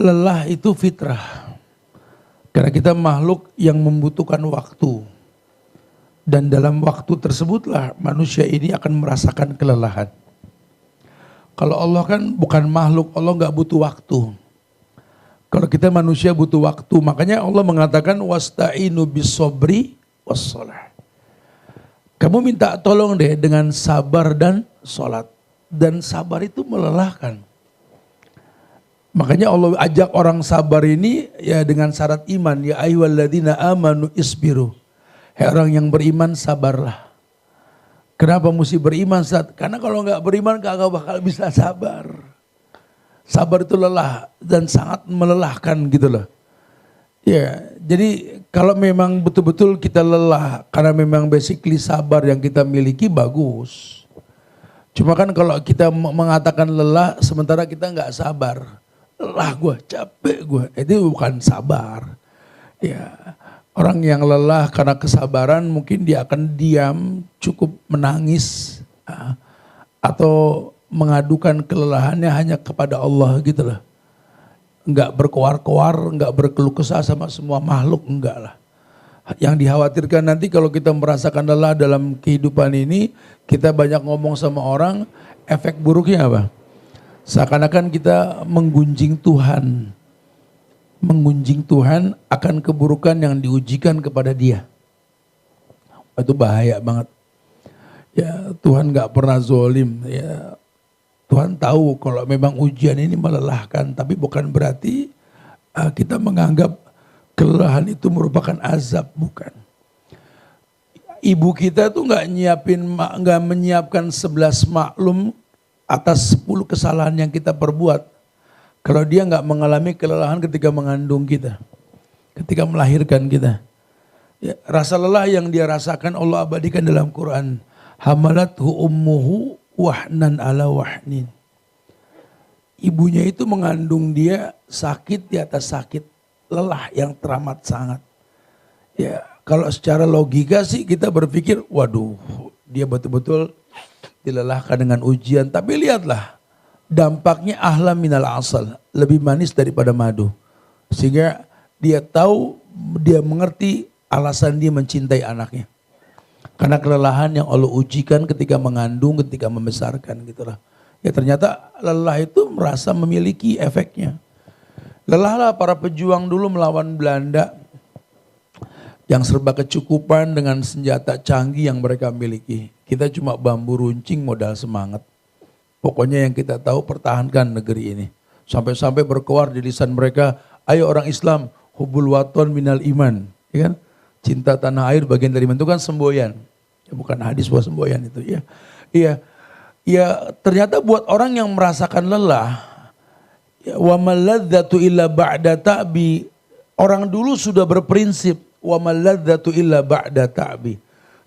lelah itu fitrah. Karena kita makhluk yang membutuhkan waktu. Dan dalam waktu tersebutlah manusia ini akan merasakan kelelahan. Kalau Allah kan bukan makhluk, Allah nggak butuh waktu. Kalau kita manusia butuh waktu, makanya Allah mengatakan wasta'inu bisobri wassalah. Kamu minta tolong deh dengan sabar dan sholat. Dan sabar itu melelahkan. Makanya Allah ajak orang sabar ini ya dengan syarat iman. Ya ayyuhalladzina amanu isbiru. Hai orang yang beriman sabarlah. Kenapa mesti beriman? Karena kalau nggak beriman kagak bakal bisa sabar. Sabar itu lelah dan sangat melelahkan gitu loh. Ya, jadi kalau memang betul-betul kita lelah karena memang basically sabar yang kita miliki bagus. Cuma kan kalau kita mengatakan lelah sementara kita nggak sabar. Lelah gue, capek gue, itu bukan sabar. Ya, orang yang lelah karena kesabaran mungkin dia akan diam, cukup menangis. Atau mengadukan kelelahannya hanya kepada Allah gitu loh. Enggak berkoar-koar, enggak berkeluh kesah sama semua makhluk, enggak lah. Yang dikhawatirkan nanti kalau kita merasakan lelah dalam kehidupan ini, kita banyak ngomong sama orang, efek buruknya apa? Seakan-akan kita menggunjing Tuhan. Menggunjing Tuhan akan keburukan yang diujikan kepada dia. Itu bahaya banget. Ya Tuhan gak pernah zolim. Ya, Tuhan tahu kalau memang ujian ini melelahkan. Tapi bukan berarti kita menganggap kelelahan itu merupakan azab. Bukan. Ibu kita tuh gak menyiapkan 11 maklum atas 10 kesalahan yang kita perbuat. Kalau dia gak mengalami kelelahan ketika mengandung kita. Ketika melahirkan kita. Ya, rasa lelah yang dia rasakan Allah abadikan dalam Quran. Hamalathu ummuhu wahnan ala wahnin. Ibunya itu mengandung dia sakit di atas sakit. Lelah yang teramat sangat. Ya, kalau secara logika sih kita berpikir, waduh, dia betul-betul dilelahkan dengan ujian. Tapi lihatlah, dampaknya ahla minal asal, lebih manis daripada madu. Sehingga dia tahu, dia mengerti alasan dia mencintai anaknya. Karena kelelahan yang Allah ujikan ketika mengandung, ketika membesarkan gitulah. Ya ternyata lelah itu merasa memiliki efeknya. Lelahlah para pejuang dulu melawan Belanda yang serba kecukupan dengan senjata canggih yang mereka miliki. Kita cuma bambu runcing modal semangat. Pokoknya yang kita tahu pertahankan negeri ini. Sampai-sampai berkoar di lisan mereka, ayo orang Islam, hubul waton minal iman. Ya kan? Cinta tanah air bagian dari iman, itu kan semboyan. Ya, bukan hadis buat semboyan itu ya. Iya. Ya ternyata buat orang yang merasakan lelah, ya, wa maladzatu illa ba'da ta'bi. Orang dulu sudah berprinsip wa maladzatu illa ba'da ta'bi.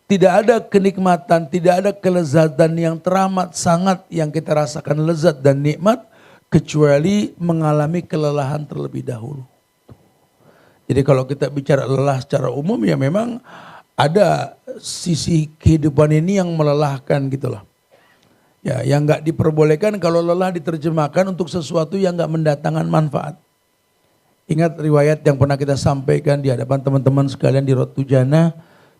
Tidak ada kenikmatan, tidak ada kelezatan yang teramat sangat yang kita rasakan lezat dan nikmat kecuali mengalami kelelahan terlebih dahulu. Jadi kalau kita bicara lelah secara umum ya memang ada sisi kehidupan ini yang melelahkan gitulah. Ya, yang nggak diperbolehkan kalau lelah diterjemahkan untuk sesuatu yang nggak mendatangkan manfaat. Ingat riwayat yang pernah kita sampaikan di hadapan teman-teman sekalian di Rotu Jannah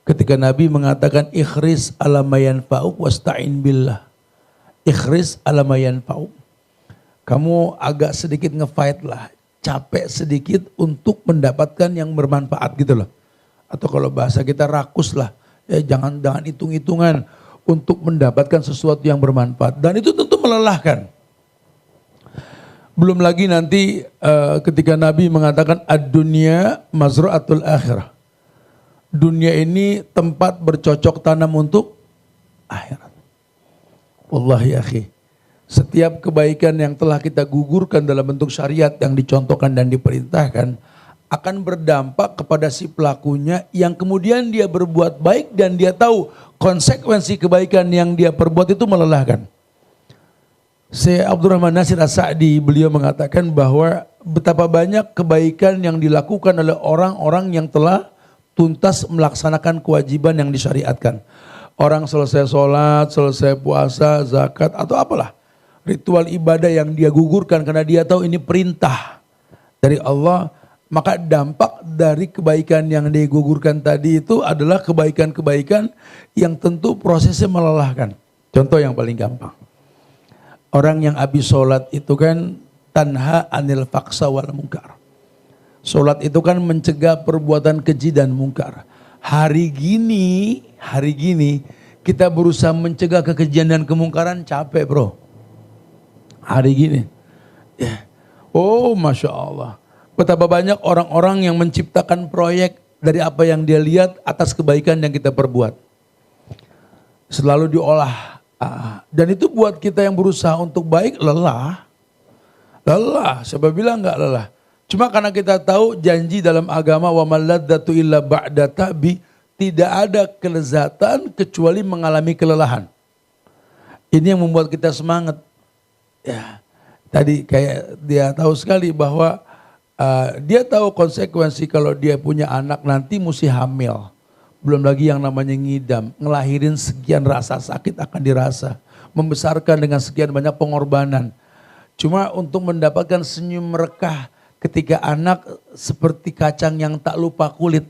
ketika Nabi mengatakan ikhris ala mayan fa'uk wasta'in billah. Ikhris ala mayan fa'uk. Kamu agak sedikit ngefight lah, capek sedikit untuk mendapatkan yang bermanfaat gitu loh. Atau kalau bahasa kita rakus lah, ya jangan hitung-hitungan untuk mendapatkan sesuatu yang bermanfaat. Dan itu tentu melelahkan. Belum lagi nanti ketika Nabi mengatakan ad-dunya mazra'atul akhirah. Dunia ini tempat bercocok tanam untuk akhirat. Wallahi akhi, setiap kebaikan yang telah kita gugurkan dalam bentuk syariat yang dicontohkan dan diperintahkan akan berdampak kepada si pelakunya yang kemudian dia berbuat baik dan dia tahu konsekuensi kebaikan yang dia perbuat itu melelahkan. Syekh Abdurrahman Nasir As-Sa'di beliau mengatakan bahwa betapa banyak kebaikan yang dilakukan oleh orang-orang yang telah tuntas melaksanakan kewajiban yang disyariatkan. Orang selesai sholat, selesai puasa, zakat atau apalah. Ritual ibadah yang dia gugurkan karena dia tahu ini perintah. dari Allah, maka dampak dari kebaikan yang digugurkan tadi itu adalah kebaikan-kebaikan yang tentu prosesnya melelahkan. Contoh yang paling gampang. Orang yang habis sholat itu kan tanha anil faksa wal mungkar. Sholat itu kan mencegah perbuatan keji dan mungkar. Hari gini kita berusaha mencegah kekejian dan kemungkaran, capek bro. Hari gini. Ya. Oh Masya Allah. Betapa banyak orang-orang yang menciptakan proyek dari apa yang dia lihat atas kebaikan yang kita perbuat. Selalu diolah. Dan itu buat kita yang berusaha untuk baik lelah. Lelah, siapa bilang enggak lelah? Cuma karena kita tahu janji dalam agama wa maladzatu illa ba'da ta'bi, tidak ada kelezatan kecuali mengalami kelelahan. Ini yang membuat kita semangat. Ya, tadi kayak dia tahu sekali bahwa dia tahu konsekuensi kalau dia punya anak nanti mesti hamil. Belum lagi yang namanya ngidam, ngelahirin sekian rasa sakit akan dirasa, membesarkan dengan sekian banyak pengorbanan. Cuma untuk mendapatkan senyum merekah ketika anak seperti kacang yang tak lupa kulit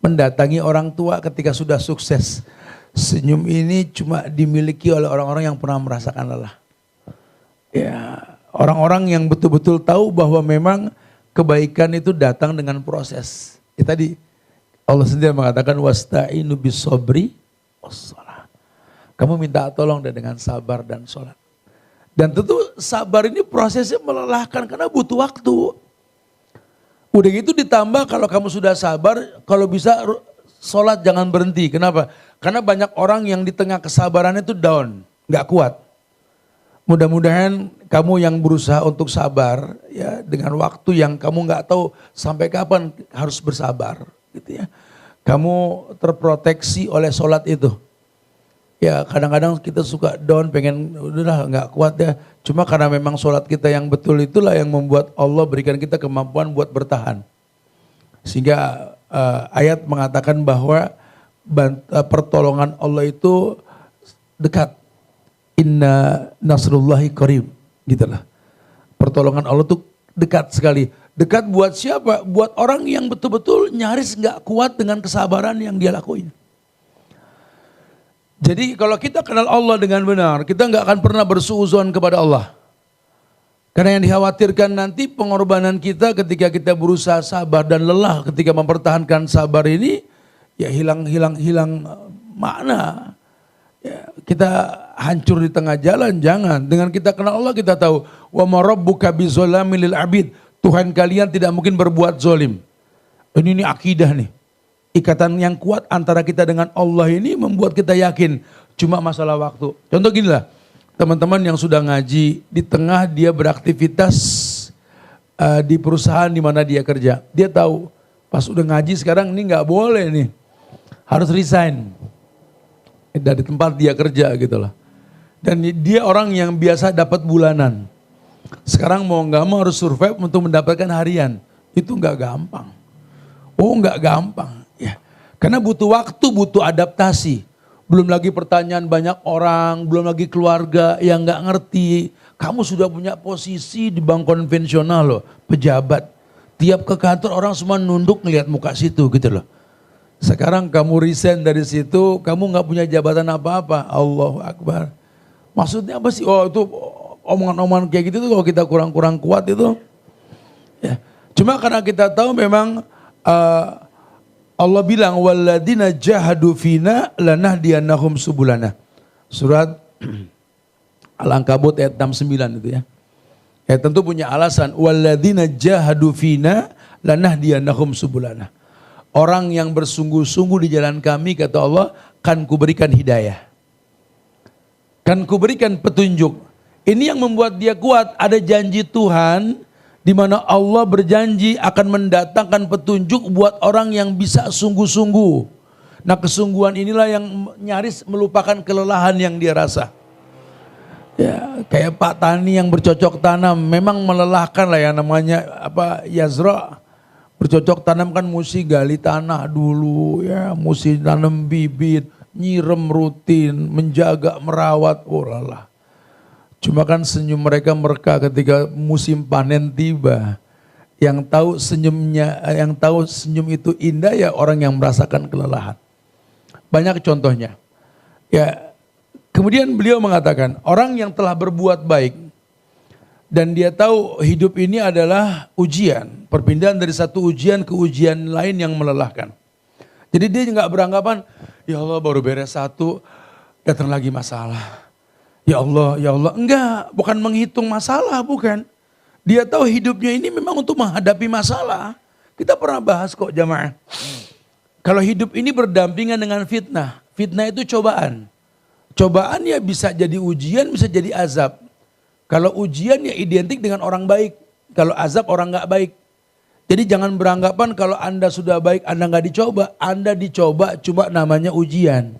mendatangi orang tua ketika sudah sukses. Senyum ini cuma dimiliki oleh orang-orang yang pernah merasakan lelah. Ya, orang-orang yang betul-betul tahu bahwa memang kebaikan itu datang dengan proses. Ya, tadi Allah sendiri mengatakan wasta'inu bisobri wassalah. Kamu minta tolong dengan sabar dan sholat. Dan tentu sabar ini prosesnya melelahkan karena butuh waktu. Udah gitu ditambah kalau kamu sudah sabar, kalau bisa sholat jangan berhenti. Kenapa? Karena banyak orang yang di tengah kesabaran itu down, gak kuat. Mudah-mudahan kamu yang berusaha untuk sabar ya dengan waktu yang kamu gak tahu sampai kapan harus bersabar gitu ya. Kamu terproteksi oleh sholat itu. Ya kadang-kadang kita suka down, pengen udah nggak kuat ya. Cuma karena memang sholat kita yang betul itulah yang membuat Allah berikan kita kemampuan buat bertahan. Sehingga ayat mengatakan bahwa pertolongan Allah itu dekat. Inna nasrullahi qarib, gitulah. Pertolongan Allah itu dekat sekali. Dekat buat siapa? Buat orang yang betul-betul nyaris nggak kuat dengan kesabaran yang dia lakuin. Jadi kalau kita kenal Allah dengan benar, kita nggak akan pernah bersuuzon kepada Allah. Karena yang dikhawatirkan nanti pengorbanan kita ketika kita berusaha sabar dan lelah ketika mempertahankan sabar ini, ya hilang makna. Ya, kita hancur di tengah jalan, jangan. Dengan kita kenal Allah kita tahu, wa ma rabbuka bizolamil lil abid. Tuhan kalian tidak mungkin berbuat zolim. Ini akidah nih. Ikatan yang kuat antara kita dengan Allah ini membuat kita yakin. Cuma masalah waktu. Contoh gini lah. Teman-teman yang sudah ngaji. Di tengah dia beraktivitas di perusahaan di mana dia kerja. Dia tahu. Pas udah ngaji sekarang ini gak boleh nih. Harus resign. Dari tempat dia kerja gitu lah. Dan dia orang yang biasa dapat bulanan. Sekarang mau gak mau harus survive untuk mendapatkan harian. Itu gak gampang. Oh gak gampang. Ya, karena butuh waktu, butuh adaptasi. Belum lagi pertanyaan banyak orang, belum lagi keluarga yang nggak ngerti. Kamu sudah punya posisi di bank konvensional loh, pejabat. Tiap ke kantor orang semua nunduk ngelihat muka situ gitu loh. Sekarang kamu resign dari situ, kamu nggak punya jabatan apa-apa. Allahu Akbar. Maksudnya apa sih? Oh itu omongan-omongan kayak gitu tuh kalau kita kurang-kurang kuat itu. Ya. Cuma karena kita tahu memang Allah bilang walladzina jahadu fina lanahdiyannahum subulana. Surat Al-Ankabut ayat 69 itu ya. Ya tentu punya alasan walladzina jahadu fina lanahdiyannahum subulana. Orang yang bersungguh-sungguh di jalan kami kata Allah kan kuberikan hidayah. Kan kuberikan petunjuk. Ini yang membuat dia kuat, ada janji Tuhan di mana Allah berjanji akan mendatangkan petunjuk buat orang yang bisa sungguh-sungguh. Nah kesungguhan inilah yang nyaris melupakan kelelahan yang dia rasa. Ya, kayak Pak Tani yang bercocok tanam memang melelahkan lah ya namanya yazra. Bercocok tanam kan mesti gali tanah dulu ya, mesti tanam bibit, nyirem rutin, menjaga, merawat, oh lalah. Cuma kan senyum mereka ketika musim panen tiba. Yang tahu senyumnya, yang tahu senyum itu indah ya orang yang merasakan kelelahan. Banyak contohnya. Ya, kemudian beliau mengatakan, orang yang telah berbuat baik dan dia tahu hidup ini adalah ujian, perpindahan dari satu ujian ke ujian lain yang melelahkan. Jadi dia nggak beranggapan, ya Allah baru beres satu, datang lagi masalah. Ya Allah, enggak, bukan menghitung masalah, bukan. Dia tahu hidupnya ini memang untuk menghadapi masalah. Kita pernah bahas kok jamaah. Kalau hidup ini berdampingan dengan fitnah. Fitnah itu cobaan. Cobaan ya bisa jadi ujian, bisa jadi azab. Kalau ujian ya identik dengan orang baik. Kalau azab orang gak baik. Jadi jangan beranggapan kalau Anda sudah baik, Anda gak dicoba. Anda dicoba cuma namanya ujian.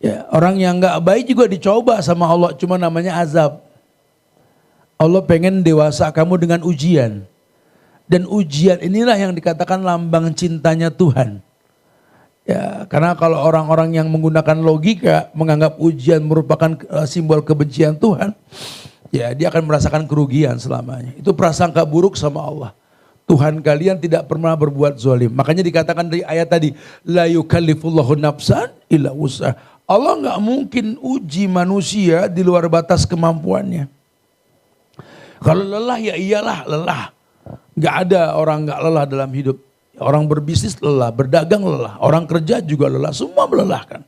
Ya, orang yang gak baik juga dicoba sama Allah, cuma namanya azab. Allah pengen dewasa kamu dengan ujian. Dan ujian inilah yang dikatakan lambang cintanya Tuhan. Ya, karena kalau orang-orang yang menggunakan logika menganggap ujian merupakan simbol kebencian Tuhan, ya dia akan merasakan kerugian selamanya. Itu prasangka buruk sama Allah. Tuhan kalian tidak pernah berbuat zalim. Makanya dikatakan dari ayat tadi, la yukallifullahu nafsan illa wus'aha. Allah nggak mungkin uji manusia di luar batas kemampuannya. Kalau lelah ya iyalah lelah. Gak ada orang gak lelah dalam hidup. Orang berbisnis lelah, berdagang lelah, orang kerja juga lelah, semua melelahkan.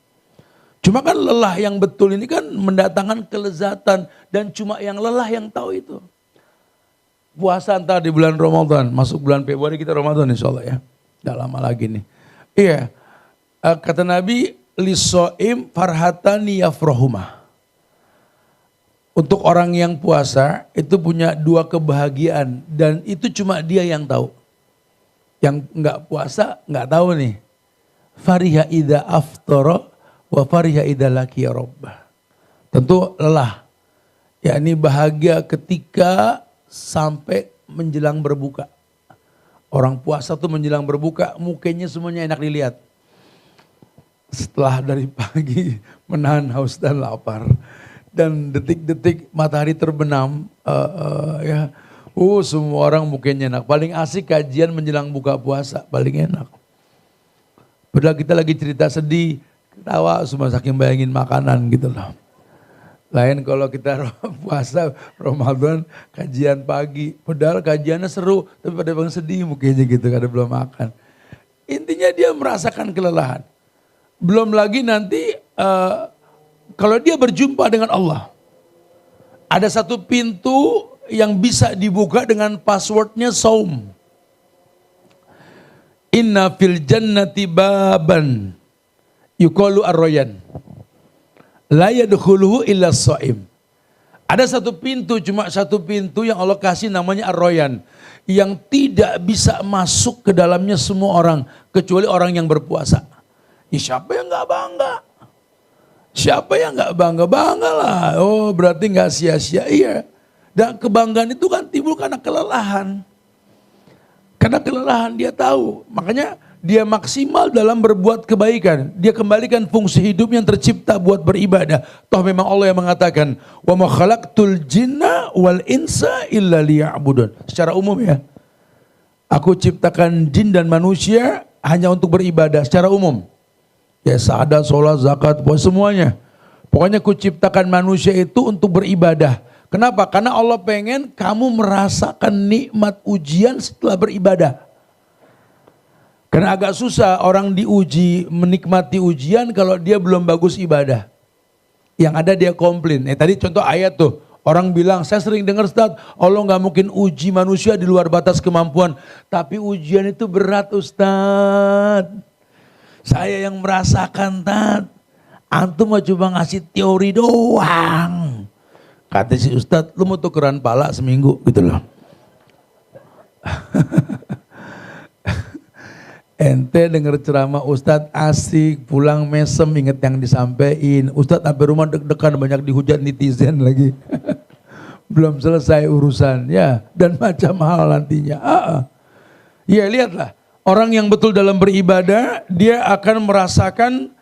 Cuma kan lelah yang betul ini kan mendatangkan kelezatan dan cuma yang lelah yang tahu itu. Puasa ntar di bulan Ramadan, masuk bulan Februari kita Ramadan insya Allah ya. Gak lama lagi nih. Iya, kata Nabi, liso'im farhatani yafrohumah. Untuk orang yang puasa itu punya dua kebahagiaan dan itu cuma dia yang tahu. Yang enggak puasa enggak tahu nih. Fariha idza aftara wa fariha idza laqiya rabbah. Tentu lelah. Yakni bahagia ketika sampai menjelang berbuka. Orang puasa tuh menjelang berbuka mukanya semuanya enak dilihat. Setelah dari pagi menahan haus dan lapar. Dan detik-detik matahari terbenam, semua orang mukanya enak. Paling asik kajian menjelang buka puasa, paling enak. Padahal kita lagi cerita sedih, ketawa semua saking bayangin makanan gitu loh. Lain kalau kita puasa Ramadan kajian pagi, padahal kajiannya seru, tapi pada bang sedih mukanya gitu karena belum makan. Intinya dia merasakan kelelahan. Belum lagi nanti kalau dia berjumpa dengan Allah, ada satu pintu yang bisa dibuka dengan passwordnya saum. Inna fil jannati baban yuqalu ar-rayyan la yadkhuluhu illa shaim. Ada satu pintu, cuma satu pintu yang Allah kasih namanya ar-rayyan, yang tidak bisa masuk ke dalamnya semua orang kecuali orang yang berpuasa. Ya, siapa yang nggak bangga? Siapa yang nggak bangga? Bangga lah. Oh berarti nggak sia-sia. Iya. Dan kebanggaan itu kan timbul karena kelelahan. Karena kelelahan dia tahu. Makanya dia maksimal dalam berbuat kebaikan. Dia kembalikan fungsi hidup yang tercipta buat beribadah. Toh memang Allah yang mengatakan, wa ma khalaqtul jinna wal insa illa liya'budun. Secara umum ya. Aku ciptakan jin dan manusia hanya untuk beribadah secara umum. Ya sahadat, sholat, zakat, puasa semuanya. Pokoknya kuciptakan manusia itu untuk beribadah. Kenapa? Karena Allah pengen kamu merasakan nikmat ujian setelah beribadah. Karena agak susah orang diuji, menikmati ujian kalau dia belum bagus ibadah. Yang ada dia komplain. Tadi contoh ayat tuh. Orang bilang, saya sering dengar Ustaz, Allah gak mungkin uji manusia di luar batas kemampuan. Tapi ujian itu berat Ustaz. Saya yang merasakan, Tat. Antum mah cuma ngasih teori doang. Kata si Ustadz, lu mau tukeran pala seminggu gitu loh. Ente denger ceramah Ustadz asik, pulang mesem inget yang disampaikan. Ustadz sampai rumah deg-degan banyak dihujat netizen lagi. Belum selesai urusan ya, dan macam hal nantinya. Ya lihatlah. Orang yang betul dalam beribadah, dia akan merasakan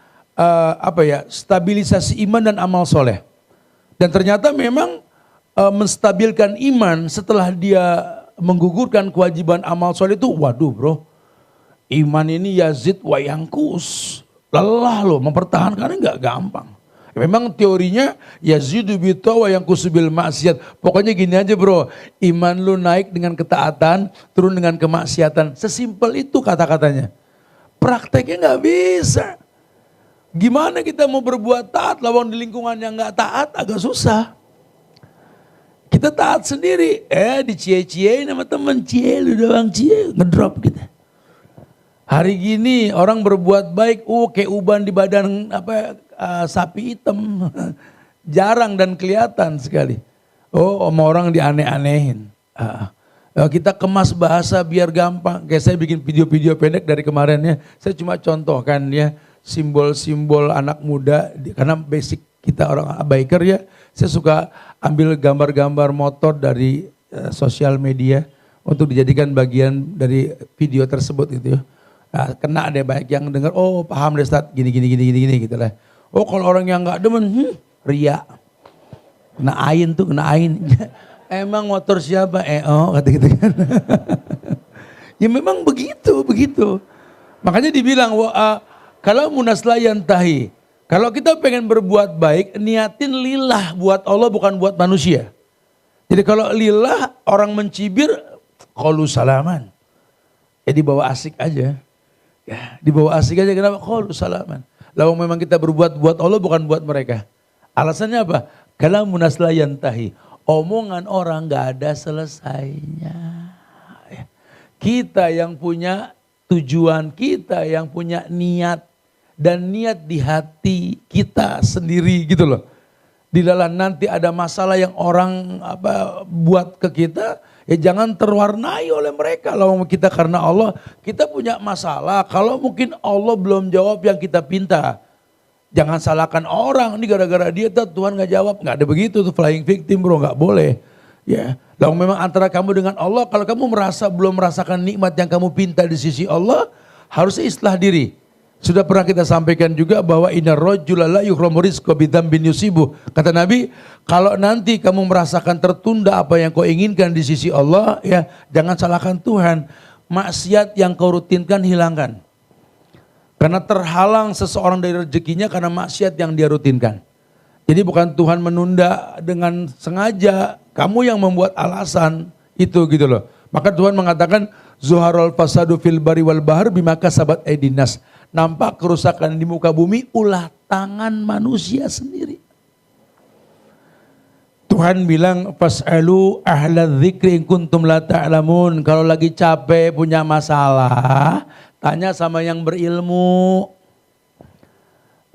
stabilisasi iman dan amal soleh. Dan ternyata memang menstabilkan iman setelah dia menggugurkan kewajiban amal soleh itu, waduh bro, iman ini yazid wa yankus. Lelah loh, mempertahankannya nggak gampang. Memang teorinya yazidu bitwa wa yankusu bil maksiat. Pokoknya gini aja bro, iman lu naik dengan ketaatan, turun dengan kemaksiatan. Sesimpel itu kata-katanya. Prakteknya nggak bisa. Gimana kita mau berbuat taat lawan di lingkungan yang nggak taat, agak susah. Kita taat sendiri, dicie-ciein sama temen, cie lu doang cie, ngedrop kita. Hari gini orang berbuat baik, kayak uban di badan sapi hitam. Jarang dan kelihatan sekali. Sama orang dianeh-anehin. Kita kemas bahasa biar gampang. Kayak saya bikin video-video pendek dari kemarin ya. Saya cuma contohkan ya simbol-simbol anak muda. Karena basic kita orang biker ya. Saya suka ambil gambar-gambar motor dari sosial media untuk dijadikan bagian dari video tersebut gitu ya. Nah, kena deh banyak yang dengar, paham deh Ustaz, gini gitu lah. Kalau orang yang nggak demen, ria. Kena ain. Emang motor siapa? Kata gitu kan. Ya memang begitu. Makanya dibilang, kalau munaslayan tahi, kalau kita pengen berbuat baik, niatin lillah buat Allah bukan buat manusia. Jadi kalau lillah orang mencibir, qalu salaman. Dibawa asik aja. Ya, dibawa asik aja, kenapa? Qalu salaman. Lalu memang kita berbuat buat Allah bukan buat mereka. Alasannya apa? Kalau munaslayan tahi, omongan orang gak ada selesainya. Kita yang punya tujuan, kita yang punya niat. Dan niat di hati kita sendiri gitu loh. Dilalah nanti ada masalah yang orang buat ke kita, ya jangan terwarnai oleh mereka. Kalau kita karena Allah, kita punya masalah. Kalau mungkin Allah belum jawab yang kita pinta, jangan salahkan orang. Ini gara-gara dia Tuhan gak jawab. Gak ada begitu tuh flying victim bro, gak boleh. Ya, lalu memang antara kamu dengan Allah, kalau kamu belum merasakan nikmat yang kamu pinta di sisi Allah, harusnya islah diri. Sudah pernah kita sampaikan juga bahwa inna rajula la yuhramu rizqa bidzambin yusibuh. Kata Nabi, kalau nanti kamu merasakan tertunda apa yang kau inginkan di sisi Allah, ya jangan salahkan Tuhan. Maksiat yang kau rutinkan hilangkan. Karena terhalang seseorang dari rezekinya karena maksiat yang dia rutinkan. Jadi bukan Tuhan menunda dengan sengaja, kamu yang membuat alasan itu gitu loh. Maka Tuhan mengatakan zuharul fasadu fil bari wal bahar bima kasabat aydin nas. Nampak kerusakan di muka bumi ulah tangan manusia sendiri. Tuhan bilang fas'alu ahla dzikri in kuntum la ta'lamun. Kalau lagi capek punya masalah, tanya sama yang berilmu.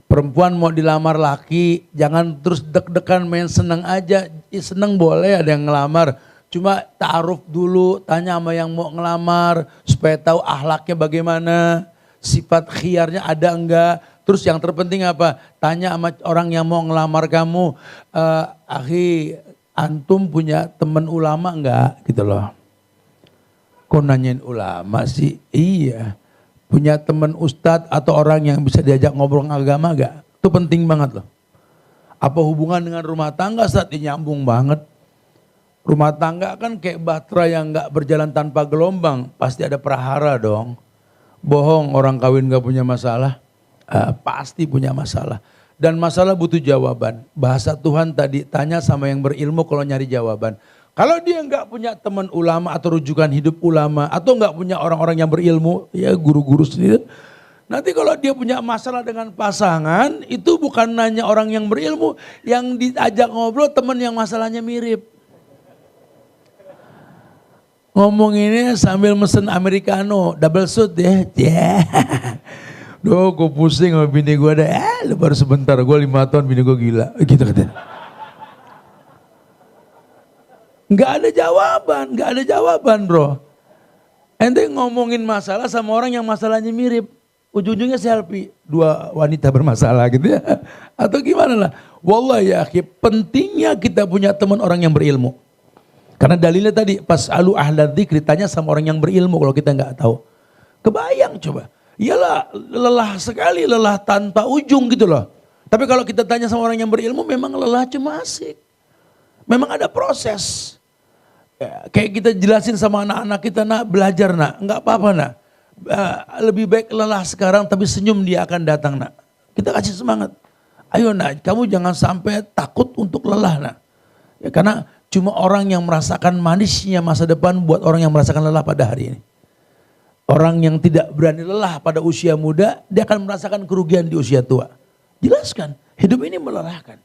Perempuan mau dilamar laki, jangan terus deg-degan main seneng aja. Seneng boleh ada yang ngelamar. Cuma ta'aruf dulu, tanya sama yang mau ngelamar supaya tahu akhlaknya bagaimana. Sifat khiyarnya ada enggak. Terus yang terpenting apa? Tanya sama orang yang mau ngelamar kamu. Akhi, antum punya teman ulama enggak? Gitu loh. Kok nanyain ulama sih? Iya. Punya teman ustadz atau orang yang bisa diajak ngobrol agama enggak? Itu penting banget loh. Apa hubungan dengan rumah tangga saat ini nyambung banget. Rumah tangga kan kayak bahtera yang enggak berjalan tanpa gelombang. Pasti ada prahara dong. Bohong orang kawin gak punya masalah, pasti punya masalah. Dan masalah butuh jawaban. Bahasa Tuhan tadi tanya sama yang berilmu kalau nyari jawaban. Kalau dia gak punya teman ulama atau rujukan hidup ulama atau gak punya orang-orang yang berilmu, ya guru-guru sendiri. Nanti kalau dia punya masalah dengan pasangan, itu bukan nanya orang yang berilmu, yang diajak ngobrol teman yang masalahnya mirip. Ngomong ini sambil mesen americano, double shoot ya. Duh, gue pusing sama bini gue ada. Lu baru sebentar, gue 5 tahun bini gue gila. Gitu katanya. Gak ada jawaban bro. Ente ngomongin masalah sama orang yang masalahnya mirip. Ujung-ujungnya selfie. 2 wanita bermasalah gitu ya. Atau gimana lah. Wallahi ya akhi, pentingnya kita punya teman orang yang berilmu. Karena dalilnya tadi pas alu ahla dzikri, tanya sama orang yang berilmu kalau kita nggak tahu. Kebayang coba. Iyalah lelah sekali, lelah tanpa ujung gitu loh. Tapi kalau kita tanya sama orang yang berilmu memang lelah cuma asik. Memang ada proses. Ya, kayak kita jelasin sama anak-anak kita, nak belajar nak, nggak apa-apa nak. Lebih baik lelah sekarang tapi senyum dia akan datang nak. Kita kasih semangat. Ayo nak, kamu jangan sampai takut untuk lelah nak. Ya, karena cuma orang yang merasakan manisnya masa depan buat orang yang merasakan lelah pada hari ini. Orang yang tidak berani lelah pada usia muda, dia akan merasakan kerugian di usia tua. Jelaskan, hidup ini melelahkan.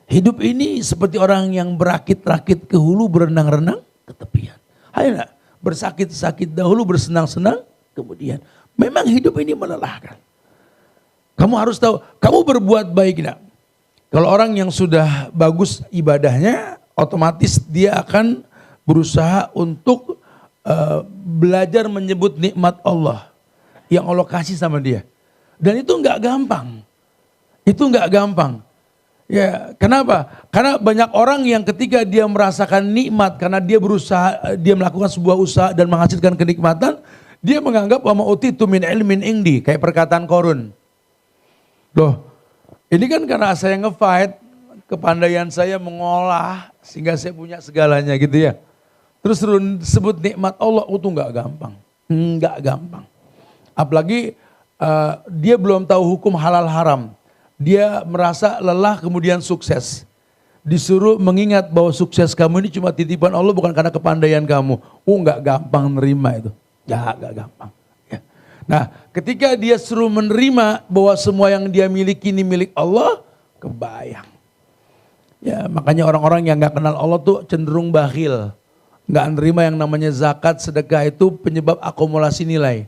Hidup ini seperti orang yang berakit-rakit ke hulu, berenang-renang ke tepian. Ayo nak, bersakit-sakit dahulu, bersenang-senang kemudian. Memang hidup ini melelahkan. Kamu harus tahu, kamu berbuat baik nak. Kalau orang yang sudah bagus ibadahnya, otomatis dia akan berusaha untuk belajar menyebut nikmat Allah yang Allah kasih sama dia. Dan itu nggak gampang. Itu nggak gampang. Ya, kenapa? Karena banyak orang yang ketika dia merasakan nikmat karena dia berusaha, dia melakukan sebuah usaha dan menghasilkan kenikmatan, dia menganggap wa ma utitu min ilmin indi, kayak perkataan Korun. Loh, ini kan karena saya nge-fight, kepandaian saya mengolah sehingga saya punya segalanya gitu ya. Terus sebut nikmat Allah, itu nggak gampang. Nggak gampang. Apalagi dia belum tahu hukum halal haram. Dia merasa lelah kemudian sukses. Disuruh mengingat bahwa sukses kamu ini cuma titipan Allah bukan karena kepandaian kamu. Nggak gampang nerima itu. Ya nggak gampang. Ya. Nah ketika dia suruh menerima bahwa semua yang dia miliki ini milik Allah, kebayang. Ya makanya orang-orang yang nggak kenal Allah tuh cenderung bakhil. Nggak nerima yang namanya zakat, sedekah itu penyebab akumulasi nilai.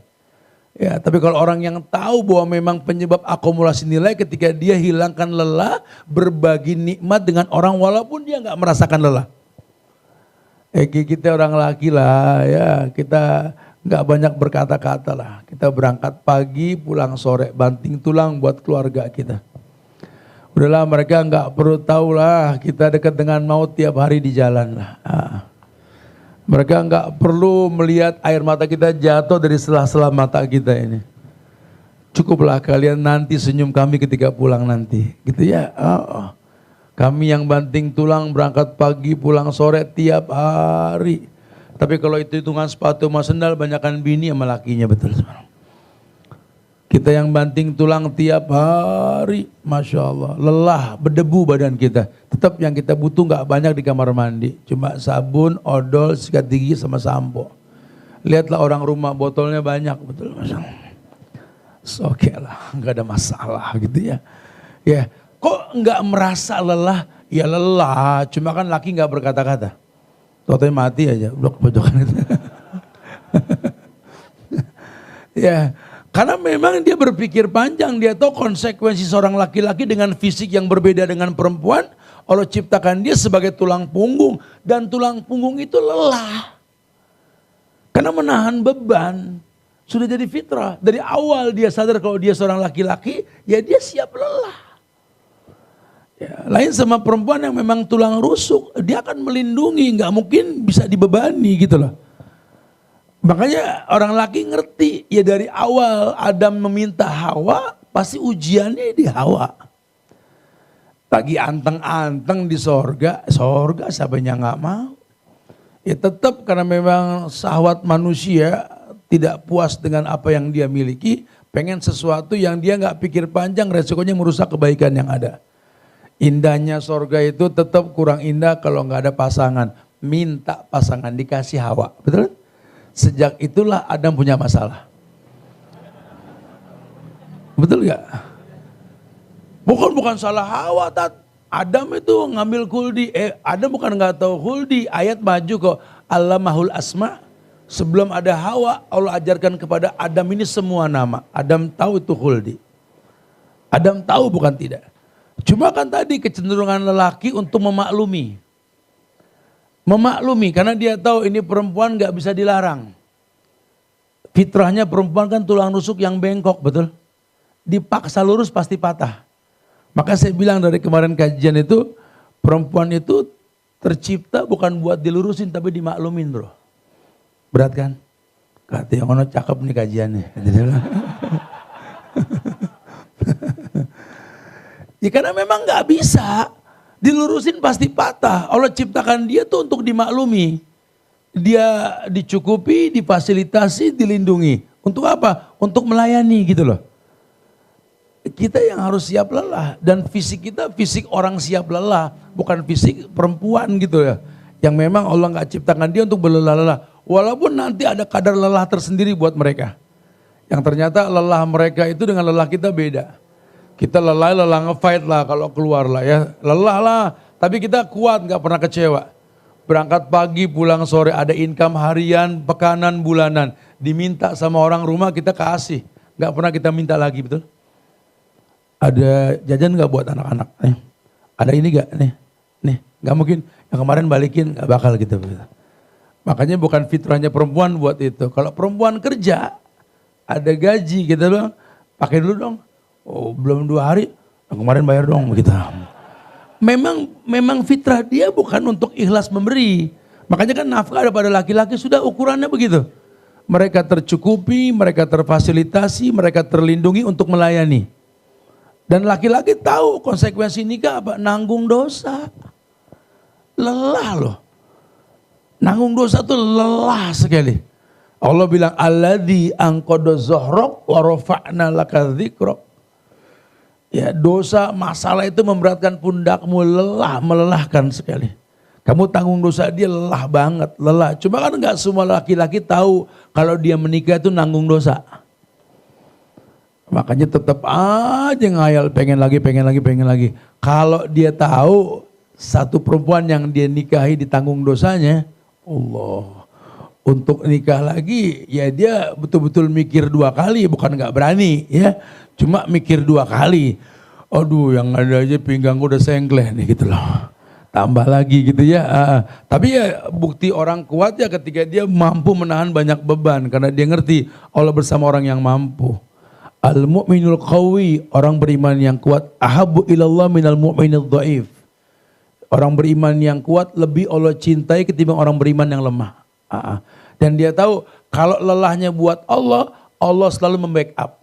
Ya, tapi kalau orang yang tahu bahwa memang penyebab akumulasi nilai ketika dia hilangkan lelah, berbagi nikmat dengan orang walaupun dia nggak merasakan lelah. Kita orang laki lah ya, kita nggak banyak berkata-kata lah. Kita berangkat pagi, pulang sore, banting tulang buat keluarga kita. Udahlah mereka nggak perlu tahu lah, kita dekat dengan maut tiap hari di jalan lah. Mereka nggak perlu melihat air mata kita jatuh dari sela-sela mata kita ini. Cukuplah kalian nanti senyum kami ketika pulang nanti. Gitu ya. Kami yang banting tulang berangkat pagi pulang sore tiap hari. Tapi kalau itu hitungan sepatu sama sendal banyakkan bini sama lakinya betul. Kita yang banting tulang tiap hari, Masya Allah, lelah, berdebu badan kita. Tetap yang kita butuh nggak banyak di kamar mandi. Cuma sabun, odol, sikat gigi sama sampo. Lihatlah orang rumah botolnya banyak, betul Masya Allah. Oke lah, nggak ada masalah gitu ya. Ya, kok nggak merasa lelah? Ya lelah, cuma kan laki nggak berkata-kata. Totalnya mati aja, blok pojokan itu. Ya. Karena memang dia berpikir panjang, dia tahu konsekuensi seorang laki-laki dengan fisik yang berbeda dengan perempuan. Allah ciptakan dia sebagai tulang punggung. Dan tulang punggung itu lelah. Karena menahan beban. Sudah jadi fitrah. Dari awal dia sadar kalau dia seorang laki-laki, ya dia siap lelah. Ya, lain sama perempuan yang memang tulang rusuk, dia akan melindungi, nggak mungkin bisa dibebani gitu loh. Makanya orang laki ngerti, ya dari awal Adam meminta Hawa, pasti ujiannya di Hawa. Lagi anteng-anteng di sorga siapa yang nggak mau. Ya tetap karena memang syahwat manusia tidak puas dengan apa yang dia miliki, pengen sesuatu yang dia nggak pikir panjang, resikonya merusak kebaikan yang ada. Indahnya sorga itu tetap kurang indah kalau nggak ada pasangan. Minta pasangan dikasih Hawa, betul? Sejak itulah Adam punya masalah. Betul gak? Bukan salah Hawa, Tat. Adam itu ngambil khuldi. Adam bukan gak tahu khuldi. Ayat maju kok. Allamahul asma. Sebelum ada Hawa, Allah ajarkan kepada Adam ini semua nama. Adam tahu itu khuldi. Adam tahu bukan tidak. Cuma kan tadi kecenderungan lelaki untuk memaklumi. Memaklumi karena dia tahu ini perempuan gak bisa dilarang. Fitrahnya perempuan kan tulang rusuk yang bengkok, betul? Dipaksa lurus pasti patah. Maka saya bilang dari kemarin kajian itu, perempuan itu tercipta bukan buat dilurusin tapi dimaklumin bro. Berat kan? Kata yang ono cakep nih kajiannya. Ya karena memang gak bisa. Dilurusin pasti patah. Allah ciptakan dia tuh untuk dimaklumi. dia dicukupi, difasilitasi, dilindungi. Untuk apa? Untuk melayani gitu loh. Kita yang harus siap lelah, dan fisik kita fisik orang siap lelah, bukan fisik perempuan gitu ya. Yang memang Allah nggak ciptakan dia untuk berlelah-lelah. Walaupun nanti ada kadar lelah tersendiri buat mereka. Yang ternyata lelah mereka itu dengan lelah kita beda. Kita lelah nge-fight lah kalau keluar lah ya. Lelah lah, tapi kita kuat, nggak pernah kecewa. Berangkat pagi, pulang sore, ada income harian, pekanan, bulanan. Diminta sama orang rumah kita kasih. Nggak pernah kita minta lagi, betul? Ada jajan nggak buat anak-anak? Ada ini nggak? Nih, nggak mungkin. Yang kemarin balikin, nggak bakal gitu. Makanya bukan fitrahnya perempuan buat itu. Kalau perempuan kerja, ada gaji, kita bilang, pakai dulu dong. Oh, belum 2 hari, yang kemarin bayar dong, begitu. Memang fitrah dia bukan untuk ikhlas memberi. Makanya kan nafkah pada laki-laki sudah ukurannya begitu. Mereka tercukupi, mereka terfasilitasi, mereka terlindungi untuk melayani. Dan laki-laki tahu konsekuensi nikah apa? Nanggung dosa. Lelah loh. Nanggung dosa itu lelah sekali. Allah bilang, alladzi anqadha zahrok wa rafa'na laka dzikrok. Ya, dosa, masalah itu memberatkan pundakmu, lelah, melelahkan sekali. Kamu tanggung dosa dia lelah banget, lelah. Cuma kan enggak semua laki-laki tahu kalau dia menikah itu nanggung dosa. Makanya tetap aja ngayal, pengen lagi. Kalau dia tahu satu perempuan yang dia nikahi ditanggung dosanya, Allah, untuk nikah lagi ya dia betul-betul mikir 2 kali, bukan nggak berani ya, cuma mikir 2 kali. Aduh, yang ada aja pinggangku udah sengkleh nih gitu loh. Tambah lagi gitu ya. Tapi ya bukti orang kuat ya ketika dia mampu menahan banyak beban karena dia ngerti Allah bersama orang yang mampu. Al-mu'minul qawi, orang beriman yang kuat, ahabbu ilallah minal mu'minil dhaif. Orang beriman yang kuat lebih Allah cintai ketimbang orang beriman yang lemah. Dan dia tahu kalau lelahnya buat Allah, Allah selalu membackup.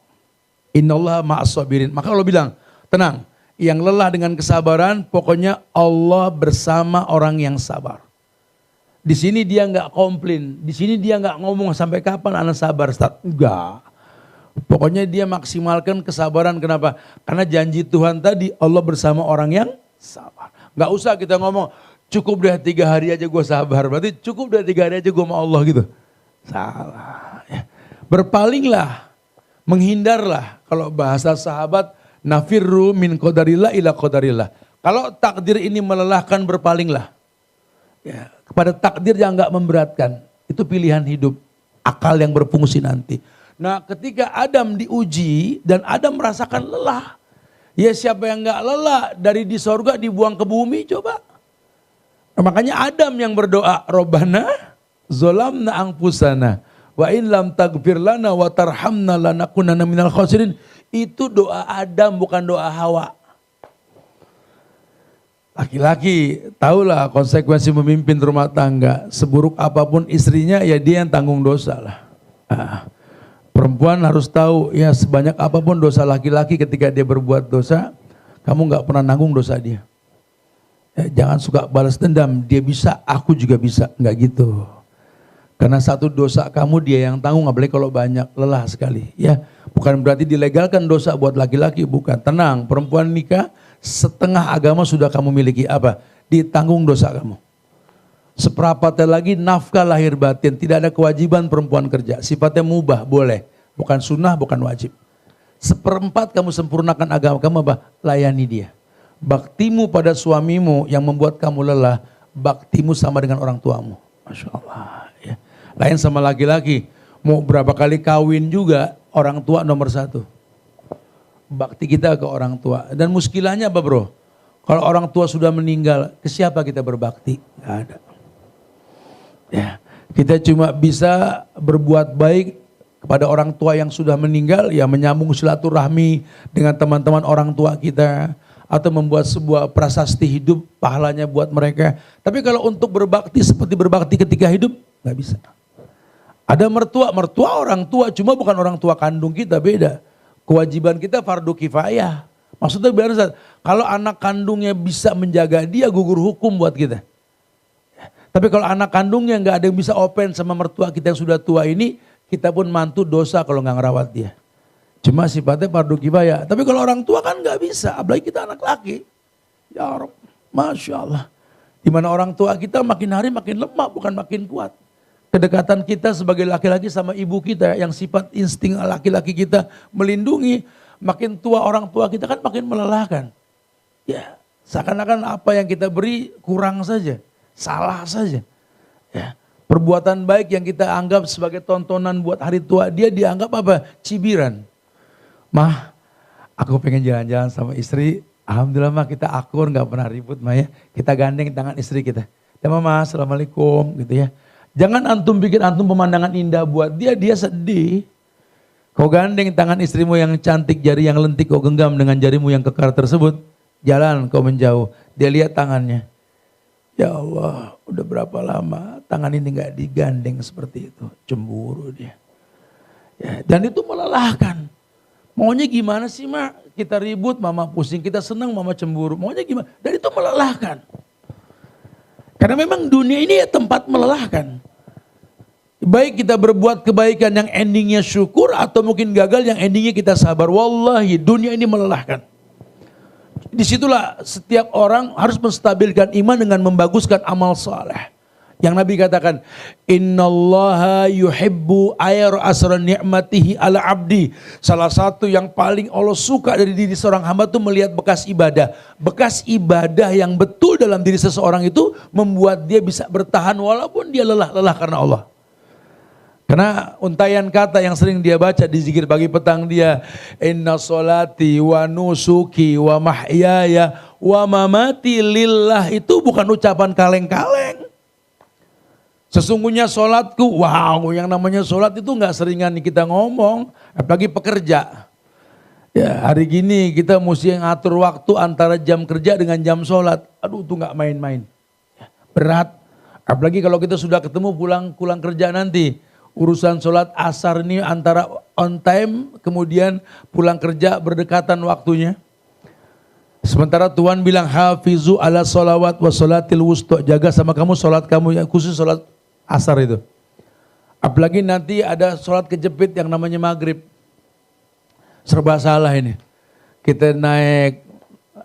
Innallaha ma'as sabirin. Maka Allah bilang, tenang, yang lelah dengan kesabaran, pokoknya Allah bersama orang yang sabar. Di sini dia nggak komplain, di sini dia nggak ngomong sampai kapan anak sabar, Ustaz. Enggak. Pokoknya dia maksimalkan kesabaran. Kenapa? Karena janji Tuhan tadi Allah bersama orang yang sabar. Gak usah kita ngomong cukup deh 3 hari aja gue sabar. Berarti cukup deh 3 hari aja gue sama Allah gitu. Salah. Ya. Berpalinglah, menghindarlah. Kalau bahasa sahabat, nafirru min qadarillah ila qadarillah. Kalau takdir ini melelahkan, berpalinglah. Ya, kepada takdir yang gak memberatkan. Itu pilihan hidup. Akal yang berfungsi nanti. Nah, ketika Adam diuji dan Adam merasakan lelah. Ya siapa yang gak lelah dari di sorga dibuang ke bumi coba. Nah, makanya Adam yang berdoa, Robbana zolamna anfusana wa in lam taghfir lana wa tarhamna lanakunanna minal khasirin. Itu doa Adam, bukan doa Hawa. Laki-laki tahulah konsekuensi memimpin rumah tangga. Seburuk apapun istrinya ya dia yang tanggung dosa lah. Perempuan harus tahu ya sebanyak apapun dosa laki-laki ketika dia berbuat dosa, kamu gak pernah nanggung dosa dia. Ya, jangan suka balas dendam, dia bisa, aku juga bisa, gak gitu. Karena satu dosa kamu dia yang tanggung, apalagi kalau banyak, lelah sekali. Ya, bukan berarti dilegalkan dosa buat laki-laki, bukan. Tenang, perempuan nikah, setengah agama sudah kamu miliki apa? Ditanggung dosa kamu. Seperempatnya lagi nafkah lahir batin. Tidak ada kewajiban perempuan kerja. Sifatnya mubah, boleh. Bukan sunnah, bukan wajib. 1/4 kamu sempurnakan agama kamu apa? Layani dia. Baktimu pada suamimu yang membuat kamu lelah. Baktimu sama dengan orang tuamu. Masya Allah. Ya. Lain sama laki-laki. Mau berapa kali kawin juga, orang tua nomor 1. Bakti kita ke orang tua. Dan muskilahnya apa bro? Kalau orang tua sudah meninggal, ke siapa kita berbakti? Gak ada. Ya, kita cuma bisa berbuat baik kepada orang tua yang sudah meninggal, ya menyambung silaturahmi dengan teman-teman orang tua kita, atau membuat sebuah prasasti hidup pahalanya buat mereka. Tapi kalau untuk berbakti seperti berbakti ketika hidup, nggak bisa. Ada mertua orang tua, cuma bukan orang tua kandung kita, beda. Kewajiban kita fardu kifayah. Maksudnya biar kalau anak kandungnya bisa menjaga dia, gugur hukum buat kita. Tapi kalau anak kandungnya nggak ada yang bisa open sama mertua kita yang sudah tua ini, kita pun mantu dosa kalau nggak ngerawat dia. Cuma sifatnya fardu kifayah. Tapi kalau orang tua kan nggak bisa, apalagi kita anak laki. Ya Rabb, Masya Allah. Dimana orang tua kita makin hari makin lemah, bukan makin kuat. Kedekatan kita sebagai laki-laki sama ibu kita yang sifat insting laki-laki kita melindungi, makin tua orang tua kita kan makin melelahkan. Ya, seakan-akan apa yang kita beri kurang saja, salah saja. Ya, perbuatan baik yang kita anggap sebagai tontonan buat hari tua, dia dianggap apa? Cibiran. Mah, aku pengen jalan-jalan sama istri. Alhamdulillah mah kita akur, nggak pernah ribut mah ya. Kita gandeng tangan istri kita. Ya mama, assalamualaikum gitu ya. Jangan antum pikir antum pemandangan indah buat dia, dia sedih. Kau gandeng tangan istrimu yang cantik, jari yang lentik kau genggam dengan jarimu yang kekar tersebut. Jalan kau menjauh, dia lihat tangannya. Ya Allah, udah berapa lama tangan ini nggak digandeng seperti itu. Cemburu dia. Ya, dan itu melelahkan. Maunya gimana sih mak? Kita ribut, mama pusing. Kita senang, mama cemburu. Maunya gimana? Dan itu melelahkan. Karena memang dunia ini ya tempat melelahkan. Baik kita berbuat kebaikan yang endingnya syukur atau mungkin gagal yang endingnya kita sabar. Wallahi dunia ini melelahkan. Disitulah setiap orang harus menstabilkan iman dengan membaguskan amal saleh. Yang Nabi katakan, innallaha yuhibbu ayar asran ni'matihi ala abdi. Salah satu yang paling Allah suka dari diri seorang hamba itu melihat bekas ibadah. Bekas ibadah yang betul dalam diri seseorang itu membuat dia bisa bertahan walaupun dia lelah karena Allah. Karena untayan kata yang sering dia baca di zikir pagi petang dia, inna sholati wa nusuki wa mahyaya wa mamati lillah, itu bukan ucapan kaleng-kaleng. Sesungguhnya sholatku, wow, yang namanya sholat itu nggak seringan kita ngomong, apalagi pekerja. Ya, hari gini kita mesti ngatur waktu antara jam kerja dengan jam sholat. Aduh, itu nggak main-main. Berat. Apalagi kalau kita sudah ketemu pulang kerja nanti. Urusan sholat asar ini antara on time, kemudian pulang kerja berdekatan waktunya. Sementara Tuhan bilang hafizu ala sholawat wa sholatil wusta, jaga sama kamu sholat kamu, yang khusus sholat asar itu. Apalagi nanti ada sholat kejepit yang namanya maghrib. Serba salah ini. Kita naik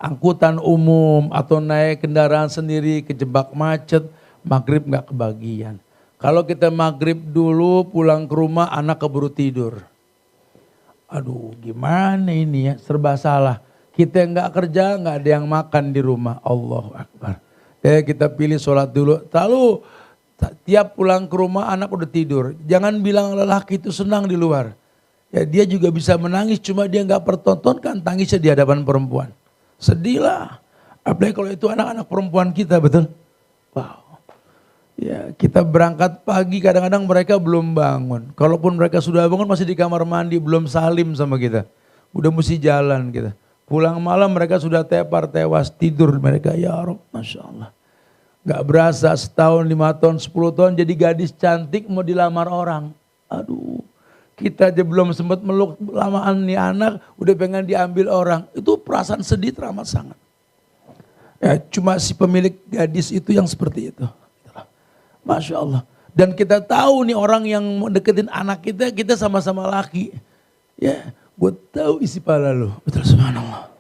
angkutan umum atau naik kendaraan sendiri kejebak macet, maghrib nggak kebagian. Kalau kita maghrib dulu pulang ke rumah anak keburu tidur. Aduh gimana ini ya, serba salah. Kita nggak kerja, nggak ada yang makan di rumah. Allahu Akbar. Kita pilih sholat dulu. Lalu tiap pulang ke rumah anak udah tidur. Jangan bilang lelaki itu senang di luar. Ya dia juga bisa menangis, cuma dia nggak pertontonkan tangisnya di hadapan perempuan. Sedih lah. Apalagi kalau itu anak-anak perempuan kita, betul? Wow. Ya, kita berangkat pagi kadang-kadang mereka belum bangun. Kalaupun mereka sudah bangun masih di kamar mandi, belum salim sama kita. Udah mesti jalan kita. Pulang malam mereka sudah tepar tewas tidur mereka, ya Rabb, Masya Allah. Gak berasa setahun, 5 tahun, 10 tahun jadi gadis cantik mau dilamar orang. Aduh, kita aja belum sempat meluk lamaan nih anak, udah pengen diambil orang. Itu perasaan sedih teramat sangat. Ya, cuma si pemilik gadis itu yang seperti itu. Masya Allah. Dan kita tahu nih orang yang deketin anak kita, kita sama-sama laki. Ya, gue tahu isi pala lo. Betul, subhanallah.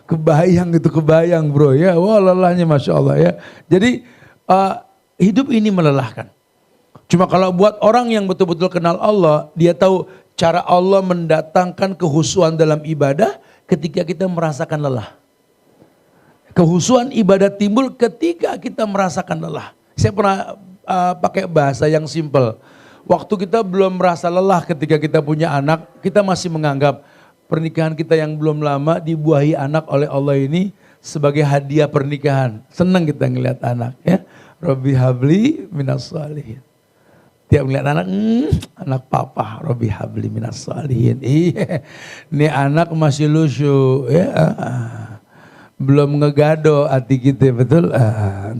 Kebayang bro ya. Wah lelahnya Masya Allah ya. Jadi hidup ini melelahkan. Cuma kalau buat orang yang betul-betul kenal Allah, dia tahu cara Allah mendatangkan kehusuan dalam ibadah ketika kita merasakan lelah. Kehusuan ibadah timbul ketika kita merasakan lelah. Saya pernah pakai bahasa yang simpel. Waktu kita belum merasa lelah ketika kita punya anak, kita masih menganggap pernikahan kita yang belum lama dibuahi anak oleh Allah ini sebagai hadiah pernikahan. Senang kita ngelihat anak ya. Rabbi habli minas shalihin. Tiap ngeliat anak, anak papa, Rabbi habli minas shalihin. Ini anak masih lucu ya. Belum ngegado hati kita, betul?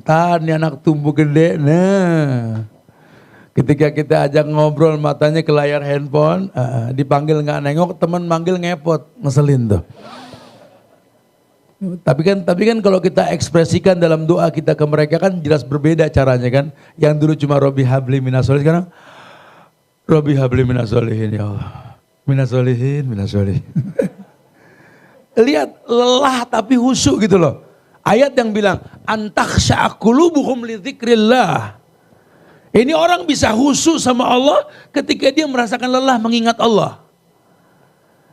Ntar nih anak tumbuh gede, nah. Ketika kita ajak ngobrol matanya ke layar handphone, dipanggil nggak nengok, teman manggil ngepot, ngeselin tuh. Tapi kan kalau kita ekspresikan dalam doa kita ke mereka kan jelas berbeda caranya kan. Yang dulu cuma Robbi habli minas solihin, sekarang Robbi habli minas solihin ya Allah. Minas solihin, minas solihin. Lihat lelah tapi khusyuk gitu loh. Ayat yang bilang antakhsha'a qulubuhum li dzikrillah. Ini orang bisa khusyuk sama Allah ketika dia merasakan lelah mengingat Allah.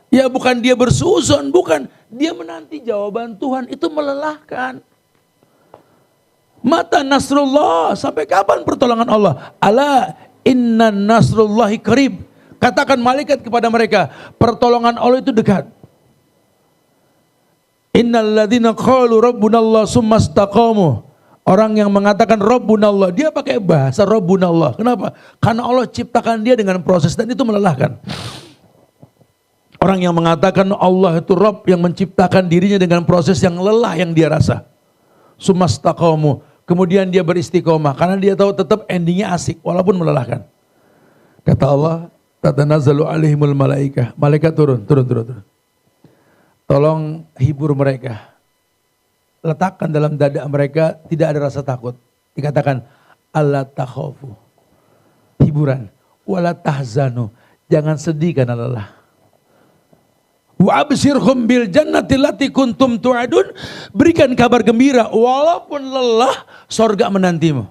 Ya bukan dia bersuuzon, bukan. Dia menanti jawaban Tuhan, itu melelahkan. Mata nasrullah, sampai kapan pertolongan Allah? Ala inna nasrullahi qarib. Katakan malaikat kepada mereka, pertolongan Allah itu dekat. Innal ladzina qalu rabbunallah summa istaqamu. Orang yang mengatakan rabbunallah, dia pakai bahasa rabbunallah. Kenapa? Karena Allah ciptakan dia dengan proses dan itu melelahkan. Orang yang mengatakan Allah itu Rabb yang menciptakan dirinya dengan proses yang lelah yang dia rasa. Sumastaqamu. Kemudian dia beristiqomah karena dia tahu tetap endingnya asik walaupun melelahkan. Kata Allah, tatanazzalu alaihimul malaikah. Malaikat turun. Tolong hibur mereka. Letakkan dalam dada mereka tidak ada rasa takut. Dikatakan alla takhafu. Hiburan. Wala tahzanu. Jangan sedih karena lelah. Wa absirhum bil jannati allati kuntum tu'adun. Berikan kabar gembira walaupun lelah sorga menantimu.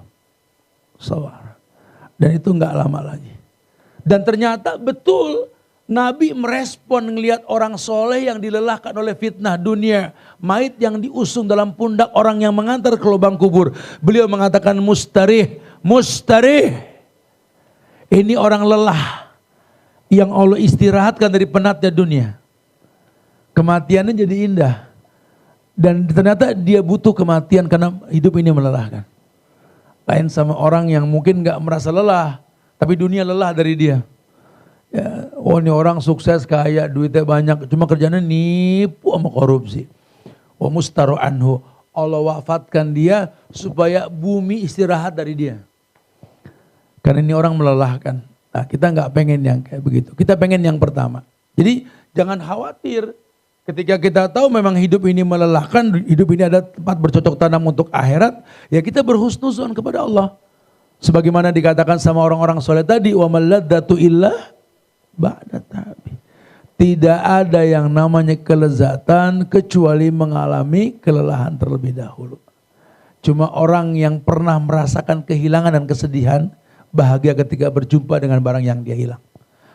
Sawar. Dan itu enggak lama lagi. Dan ternyata betul Nabi merespon ngelihat orang soleh yang dilelahkan oleh fitnah dunia. Mayit yang diusung dalam pundak orang yang mengantar ke lubang kubur. Beliau mengatakan mustarih. Ini orang lelah yang Allah istirahatkan dari penatnya dunia. Kematiannya jadi indah. Dan ternyata dia butuh kematian karena hidup ini melelahkan. Lain sama orang yang mungkin gak merasa lelah. Tapi dunia lelah dari dia. Ya, oh ini orang sukses kaya, duitnya banyak. Cuma kerjanya nipu sama korupsi. Wa mustaru anhu. Allah wafatkan dia supaya bumi istirahat dari dia. Karena ini orang melelahkan. Nah, kita gak pengen yang kayak begitu. Kita pengen yang pertama. Jadi jangan khawatir. Ketika kita tahu memang hidup ini melelahkan, hidup ini ada tempat bercocok tanam untuk akhirat, ya kita berhusnuzon kepada Allah. Sebagaimana dikatakan sama orang-orang soleh tadi, wa malladzatu illa ba'da tabi. Tidak ada yang namanya kelezatan kecuali mengalami kelelahan terlebih dahulu. Cuma orang yang pernah merasakan kehilangan dan kesedihan, bahagia ketika berjumpa dengan barang yang dia hilang.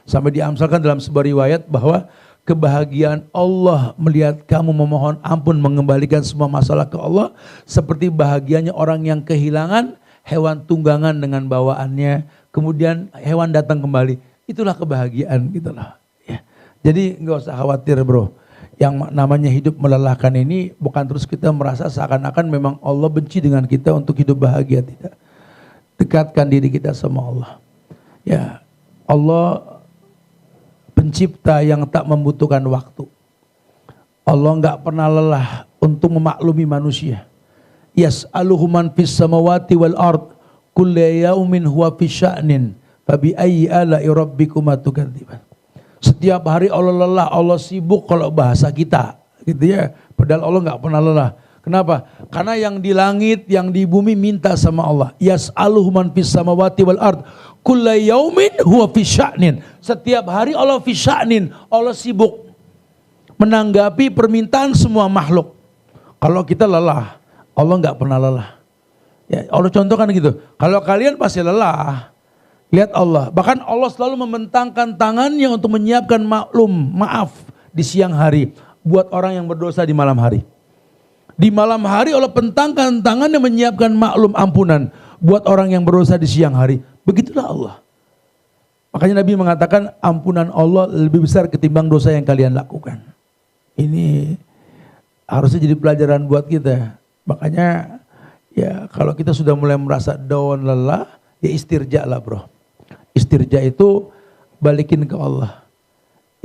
Sampai diamsalkan dalam sebuah riwayat bahwa kebahagiaan Allah melihat kamu memohon ampun mengembalikan semua masalah ke Allah seperti bahagianya orang yang kehilangan hewan tunggangan dengan bawaannya, kemudian hewan datang kembali. Itulah kebahagiaan gitu loh. Ya. Jadi nggak usah khawatir bro. Yang namanya hidup melelahkan ini bukan terus kita merasa seakan-akan memang Allah benci dengan kita untuk hidup bahagia, tidak. Dekatkan diri kita sama Allah. Ya, Allah pencipta yang tak membutuhkan waktu. Allah enggak pernah lelah untuk memaklumi manusia. Yas'aluhu man fis samawati wal ard kullu yaumin huwa fi sya'nin fa bi ayyi ala'i rabbikuma tukadziban. Setiap hari Allah lelah, Allah sibuk kalau bahasa kita, gitu ya. Padahal Allah enggak pernah lelah. Kenapa? Karena yang di langit, yang di bumi minta sama Allah. Yas'aluhu man fis samawati wal ard kulla yaumin huwa fi sya'nin. Setiap hari Allah fi sya'nin. Allah sibuk menanggapi permintaan semua makhluk. Kalau kita lelah, Allah enggak pernah lelah. Ya, Allah contohkan gitu. Kalau kalian pasti lelah, lihat Allah. Bahkan Allah selalu membentangkan tangannya untuk menyiapkan maaf di siang hari buat orang yang berdosa di malam hari. Di malam hari Allah bentangkan tangannya menyiapkan maklum ampunan buat orang yang berdosa di siang hari. Begitulah Allah. Makanya Nabi mengatakan ampunan Allah lebih besar ketimbang dosa yang kalian lakukan. Ini harusnya jadi pelajaran buat kita. Makanya ya kalau kita sudah mulai merasa down lelah, ya istirja lah bro. Istirja itu balikin ke Allah.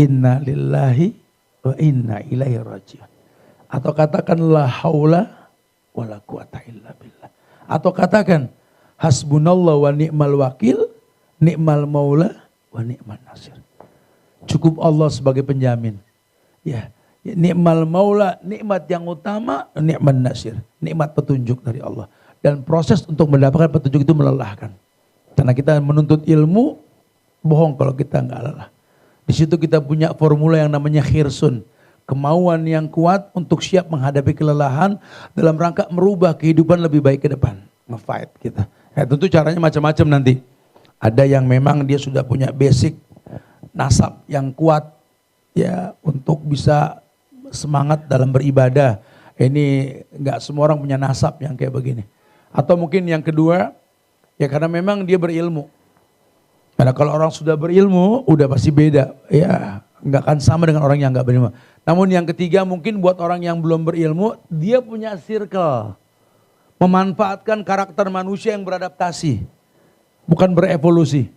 Inna lillahi wa inna ilaihi raji'un. Atau katakan la haula wala quwata illa billah. Atau katakan hasbunallah wa ni'mal wakil, ni'mal maula wa ni'man nasir. Cukup Allah sebagai penjamin. Ya, Ni'mal maula, nikmat yang utama, ni'man nasir, nikmat petunjuk dari Allah. Dan proses untuk mendapatkan petunjuk itu melelahkan. Karena kita menuntut ilmu, bohong kalau kita nggak lelah. Di situ kita punya formula yang namanya khirsun, kemauan yang kuat untuk siap menghadapi kelelahan dalam rangka merubah kehidupan lebih baik ke depan. Nge-fight kita. Ya, tentu caranya macam-macam nanti. Ada yang memang dia sudah punya basic nasab yang kuat ya untuk bisa semangat dalam beribadah. Ini nggak semua orang punya nasab yang kayak begini. Atau mungkin yang kedua, ya karena memang dia berilmu. Karena kalau orang sudah berilmu, udah pasti beda. Ya nggak akan sama dengan orang yang nggak berilmu. Namun yang ketiga mungkin buat orang yang belum berilmu, dia punya circle. Memanfaatkan karakter manusia yang beradaptasi. Bukan berevolusi.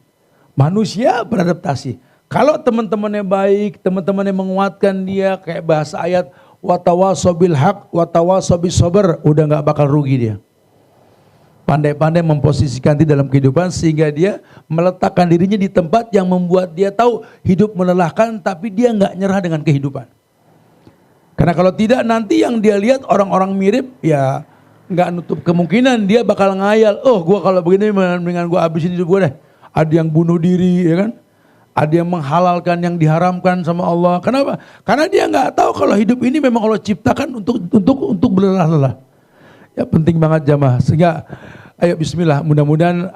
Manusia beradaptasi. Kalau teman-temannya baik, teman-temannya menguatkan dia, kayak bahasa ayat watawasaw bil haq watawasaw bis sabr, udah nggak bakal rugi dia. Pandai-pandai memposisikan diri dalam kehidupan sehingga dia meletakkan dirinya di tempat yang membuat dia tahu hidup melelahkan, tapi dia nggak nyerah dengan kehidupan. Karena kalau tidak nanti yang dia lihat orang-orang mirip, ya nggak nutup kemungkinan dia bakal ngayal. Oh, gua kalau begini mendingan gua habisin hidup gua deh. Ada yang bunuh diri, ya kan? Ada yang menghalalkan yang diharamkan sama Allah. Kenapa? Karena dia nggak tahu kalau hidup ini memang Allah ciptakan untuk berlelah-lelah. Ya penting banget jamaah. Sehingga ayo bismillah, mudah-mudahan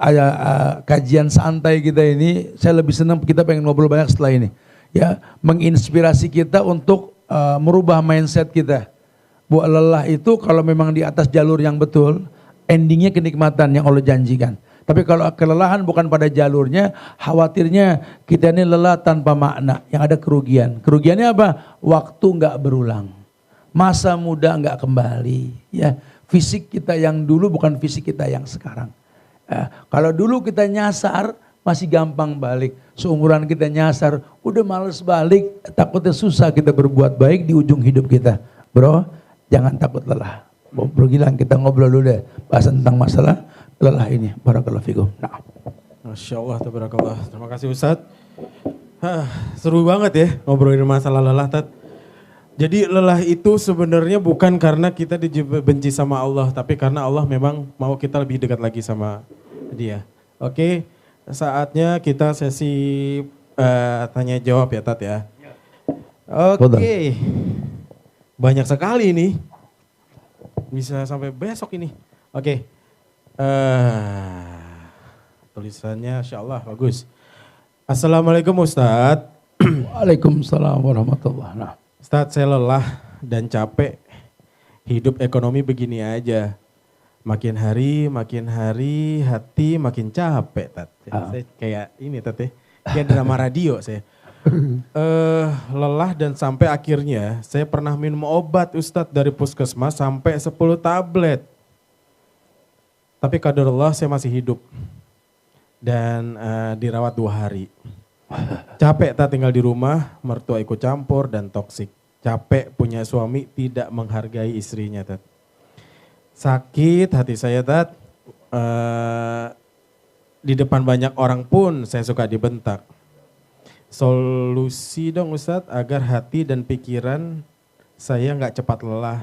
kajian santai kita ini, saya lebih senang kita pengen ngobrol banyak setelah ini. Ya, menginspirasi kita untuk merubah mindset kita. Bahwa lelah itu kalau memang di atas jalur yang betul, endingnya kenikmatan yang Allah janjikan. Tapi kalau kelelahan bukan pada jalurnya, khawatirnya kita ini lelah tanpa makna, yang ada kerugian. Kerugiannya apa? Waktu nggak berulang, masa muda nggak kembali. Ya, fisik kita yang dulu bukan fisik kita yang sekarang. Kalau dulu kita nyasar masih gampang balik. Seumuran kita nyasar, udah males balik, takutnya susah kita berbuat baik di ujung hidup kita. Bro, jangan takut lelah. Bro Gilang, kita ngobrol dulu deh, bahas tentang masalah lelah ini. Barakallahu fikum. Nah. Masya Allah, tabarakallah. Terima kasih Ustadz. Seru banget ya ngobrolin masalah lelah, Tat. Jadi lelah itu sebenarnya bukan karena kita dibenci sama Allah, tapi karena Allah memang mau kita lebih dekat lagi sama Dia. Oke, saatnya kita sesi tanya jawab ya, Tat ya. Oke, banyak sekali nih. Bisa sampai besok ini. Oke. Tulisannya Insya Allah bagus. Assalamualaikum Ustadz. Waalaikumsalam warahmatullahi wabarakatuh. Ustadz, saya lelah dan capek. Hidup ekonomi begini aja. Makin hari hati makin capek, Tat. Saya kayak ini, Tat ya. Kayak drama radio saya. Lelah dan sampai akhirnya saya pernah minum obat Ustadz dari puskesmas sampai 10 tablet. Tapi qadarullah saya masih hidup dan dirawat 2 hari. Capek tak tinggal di rumah, mertua ikut campur dan toksik. Capek punya suami tidak menghargai istrinya, Tat. Sakit hati saya, Tat. Di depan banyak orang pun saya suka dibentak. Solusi dong Ustadz agar hati dan pikiran saya nggak cepat lelah.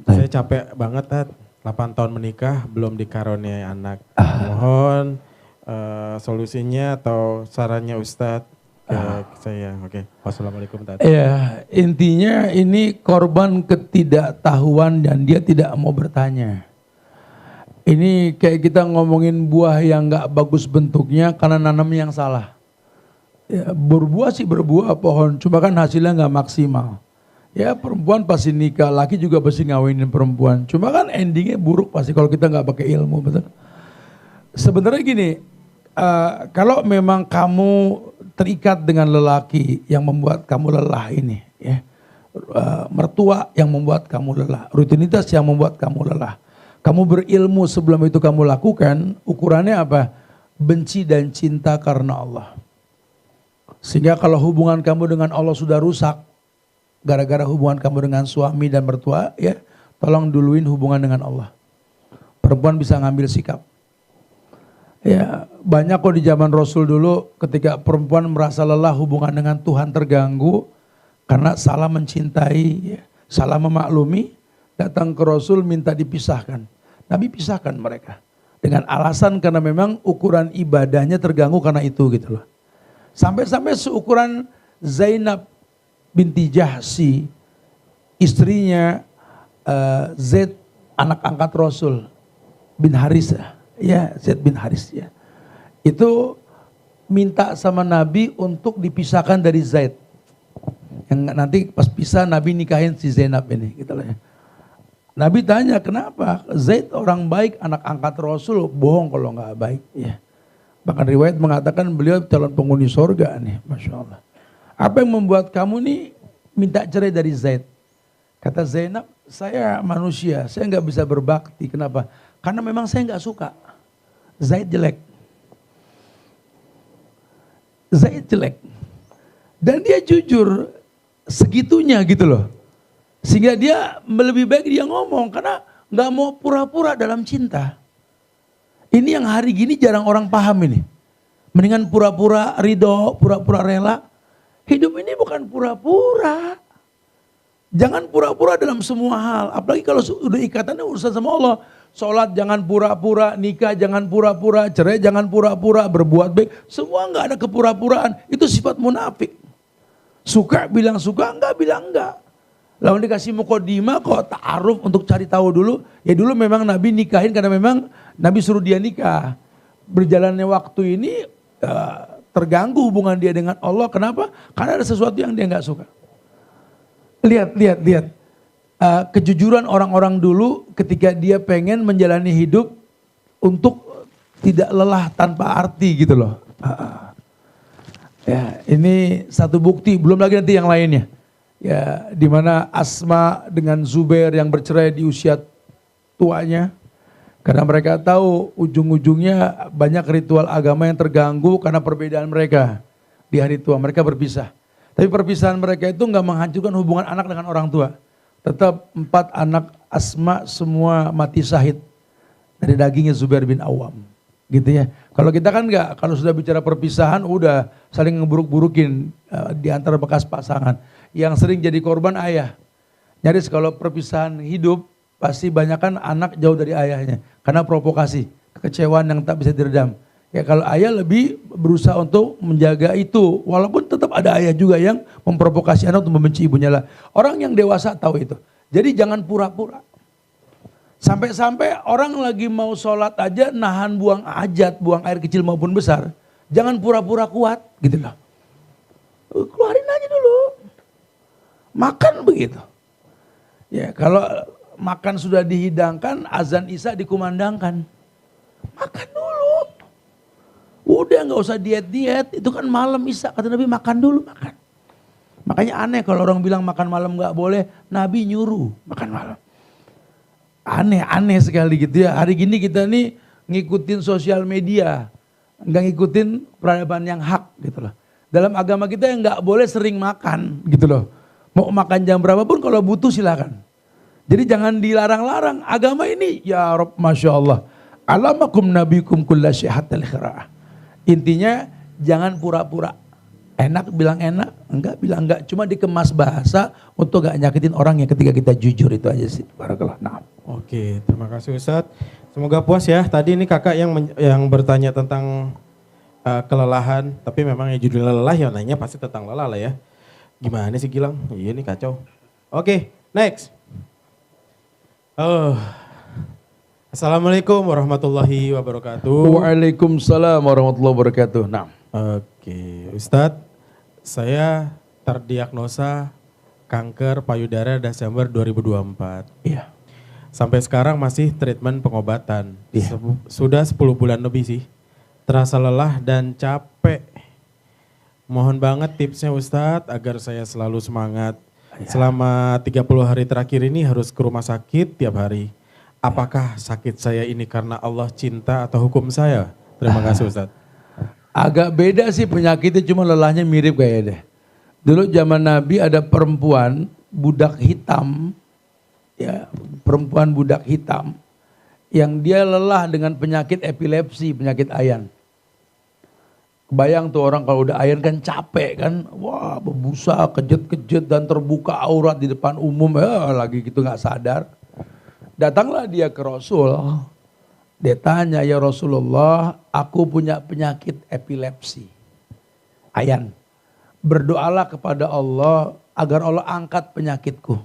Saya capek banget, Tat. 8 tahun menikah belum dikaruniai anak. Mohon solusinya atau sarannya Ustadz ke saya. Oke. Wassalamualaikum, Tat. Ya, intinya ini korban ketidaktahuan dan dia tidak mau bertanya. Ini kayak kita ngomongin buah yang nggak bagus bentuknya karena nanam yang salah. Ya, berbuah sih berbuah pohon, cuma kan hasilnya nggak maksimal. Ya perempuan pasti nikah, laki juga pasti ngawinin perempuan. Cuma kan endingnya buruk pasti kalau kita nggak pakai ilmu, betul. Sebenarnya gini, kalau memang kamu terikat dengan lelaki yang membuat kamu lelah ini, ya, mertua yang membuat kamu lelah, rutinitas yang membuat kamu lelah. Kamu berilmu sebelum itu kamu lakukan, ukurannya apa? Benci dan cinta karena Allah. Sehingga kalau hubungan kamu dengan Allah sudah rusak, gara-gara hubungan kamu dengan suami dan mertua, ya tolong duluin hubungan dengan Allah. Perempuan bisa ngambil sikap. Ya banyak kok di zaman Rasul dulu ketika perempuan merasa lelah hubungan dengan Tuhan terganggu, Karena salah mencintai, ya, salah memaklumi, datang ke Rasul minta dipisahkan. Nabi pisahkan mereka. Dengan alasan karena memang ukuran ibadahnya terganggu karena itu gitu loh. Sampai-sampai seukuran Zainab binti Jahsy, istrinya Zaid, anak angkat Rasul bin Haris, ya Zaid bin Haris ya. Itu minta sama Nabi untuk dipisahkan dari Zaid. Yang nanti pas pisah Nabi nikahin si Zainab ini gitu lah ya. Nabi tanya kenapa? Zaid orang baik, anak angkat Rasul, bohong kalau nggak baik ya. Bahkan riwayat mengatakan beliau calon penghuni sorga nih, Masya Allah. Apa yang membuat kamu nih minta cerai dari Zaid? Kata Zainab, saya manusia, saya nggak bisa berbakti. Kenapa? Karena memang saya nggak suka. Zaid jelek. Zaid jelek. Dan dia jujur segitunya gitu loh. Sehingga dia lebih baik dia ngomong karena nggak mau pura-pura dalam cinta. Ini yang hari gini jarang orang paham ini. Mendingan pura-pura ridho, pura-pura rela. Hidup ini bukan pura-pura. Jangan pura-pura dalam semua hal. Apalagi kalau sudah ikatannya urusan sama Allah. Sholat jangan pura-pura, nikah jangan pura-pura, cerai jangan pura-pura, berbuat baik. Semua nggak ada kepura-puraan. Itu sifat munafik. Suka bilang suka, enggak bilang enggak. Lalu dikasih mukodimah kok ta'aruf untuk cari tahu dulu. Ya dulu memang Nabi nikahin karena memang Nabi suruh dia nikah. Berjalannya waktu ini terganggu hubungan dia dengan Allah. Kenapa? Karena ada sesuatu yang dia nggak suka. Lihat. Kejujuran orang-orang dulu ketika dia pengen menjalani hidup untuk tidak lelah tanpa arti gitu loh. Ya, ini satu bukti, belum lagi nanti yang lainnya. Ya, di mana Asma dengan Zubair yang bercerai di usia tuanya. Karena mereka tahu ujung-ujungnya banyak ritual agama yang terganggu karena perbedaan mereka di hari tua. Mereka berpisah. Tapi perpisahan mereka itu nggak menghancurkan hubungan anak dengan orang tua. Tetap 4 anak Asma semua mati syahid dari dagingnya Zubair bin Awam. Gitu ya. Kalau kita kan nggak, kalau sudah bicara perpisahan udah saling ngeburuk-burukin di antara bekas pasangan. Yang sering jadi korban ayah. Nyaris kalau perpisahan hidup pasti banyakkan anak jauh dari ayahnya. Karena provokasi, kekecewaan yang tak bisa diredam. Ya kalau ayah lebih berusaha untuk menjaga itu. Walaupun tetap ada ayah juga yang memprovokasi anak untuk membenci ibunya lah. Orang yang dewasa tahu itu. Jadi jangan pura-pura. Sampai-sampai orang lagi mau sholat aja nahan buang hajat, buang air kecil maupun besar. Jangan pura-pura kuat gitu loh. Keluarin aja dulu. Makan begitu. Ya kalau makan sudah dihidangkan, azan isya dikumandangkan. Makan dulu. Udah nggak usah diet-diet, itu kan malam isya. Kata Nabi makan dulu, makan. Makanya aneh kalau orang bilang makan malam nggak boleh, Nabi nyuruh makan malam. Aneh sekali gitu ya. Hari gini kita nih ngikutin sosial media, nggak ngikutin peradaban yang hak gitu loh. Dalam agama kita yang nggak boleh sering makan gitu loh. Mau makan jam berapapun kalau butuh silakan. Jadi jangan dilarang-larang. Agama ini ya Rabb Masya Allah. Alamakum nabikum kulla syihatal khira'ah. Intinya jangan pura-pura. Enak bilang enak, enggak bilang enggak. Cuma dikemas bahasa untuk gak nyakitin orang yang ketika kita jujur itu aja sih. Barakallah. Nah. Oke, terima kasih Ustadz. Semoga puas ya. Tadi ini kakak yang bertanya tentang kelelahan. Tapi memang yang judulnya lelah ya nanya pasti tentang lelah lah ya. Gimana sih Gilang? Iya nih kacau. Oke, next. Assalamualaikum warahmatullahi wabarakatuh. Waalaikumsalam warahmatullahi wabarakatuh. Nah. Oke, Ustadz, saya terdiagnosa kanker payudara Desember 2024. Iya. Sampai sekarang masih treatment pengobatan. Iya. Sudah 10 bulan lebih sih. Terasa lelah dan capek. Mohon banget tipsnya Ustadz agar saya selalu semangat. Ya. Selama 30 hari terakhir ini harus ke rumah sakit tiap hari. Apakah sakit saya ini karena Allah cinta atau hukum saya? Terima kasih Ustadz. Agak beda sih penyakitnya, cuma lelahnya mirip kayaknya deh. Dulu zaman Nabi ada perempuan budak hitam, ya perempuan budak hitam yang dia lelah dengan penyakit epilepsi, penyakit ayan. Kebayang tuh orang kalau udah ayan kan capek kan. Wah berbusa, kejet-kejet dan terbuka aurat di depan umum. Lagi gitu gak sadar. Datanglah dia ke Rasul. Dia tanya, ya Rasulullah, aku punya penyakit epilepsi. Ayan. Berdoalah kepada Allah agar Allah angkat penyakitku.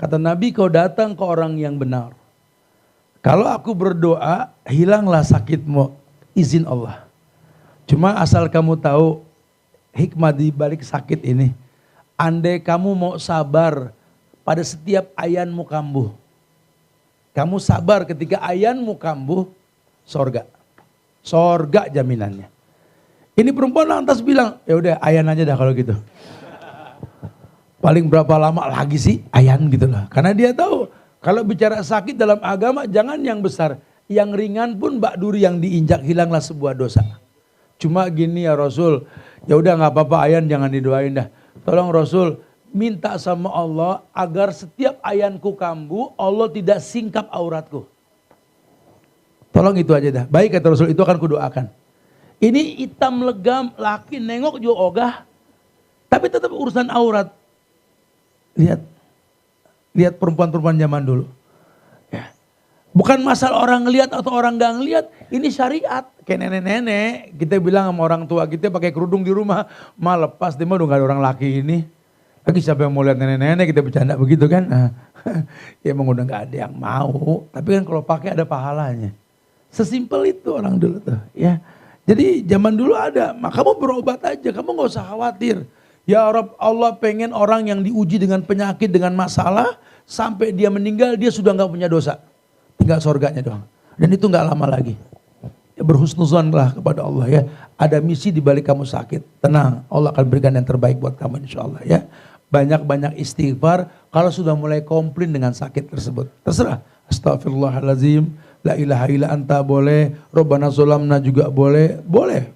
Kata Nabi, kau datang ke orang yang benar. Kalau aku berdoa, hilanglah sakitmu. Izin Allah. Cuma asal kamu tahu hikmah di balik sakit ini. Andai kamu mau sabar pada setiap ayanmu kambuh. Kamu sabar ketika ayanmu kambuh, sorga. Sorga jaminannya. Ini perempuan lantas bilang, ya udah ayan aja dah kalau gitu. Paling berapa lama lagi sih ayan gitu lah. Karena dia tahu kalau bicara sakit dalam agama jangan yang besar. Yang ringan pun bak duri yang diinjak hilanglah sebuah dosa. Cuma gini ya Rasul, ya udah nggak apa-apa ayan jangan didoain dah. Tolong Rasul minta sama Allah agar setiap ayanku kambuh Allah tidak singkap auratku. Tolong itu aja dah. Baik kata Rasul itu akan kudoakan. Ini hitam legam laki nengok juga ogah. Tapi tetap urusan aurat. Lihat perempuan-perempuan zaman dulu. Ya. Bukan masalah orang ngelihat atau orang gak ngelihat. Ini syariat. Kayak nenek-nenek. Kita bilang sama orang tua kita pakai kerudung di rumah. Lepas dia mah udah gak ada orang laki ini. Lagi siapa yang mau lihat nenek-nenek kita bercanda begitu kan. Ya emang udah gak ada yang mau. Tapi kan kalau pakai ada pahalanya. Sesimpel itu orang dulu tuh. Ya. Jadi zaman dulu ada. Maka kamu berobat aja. Kamu gak usah khawatir. Ya Rabb, Allah pengen orang yang diuji dengan penyakit, dengan masalah. Sampai dia meninggal dia sudah gak punya dosa. Tinggal surganya doang. Dan itu gak lama lagi. Ya, berhusnuzonlah kepada Allah ya. Ada misi di balik kamu sakit. Tenang, Allah akan berikan yang terbaik buat kamu insya Allah ya. Banyak-banyak istighfar kalau sudah mulai komplain dengan sakit tersebut. Terserah. Astagfirullahaladzim. La ilaha illa anta boleh. Rabbana zolamna juga boleh. Boleh.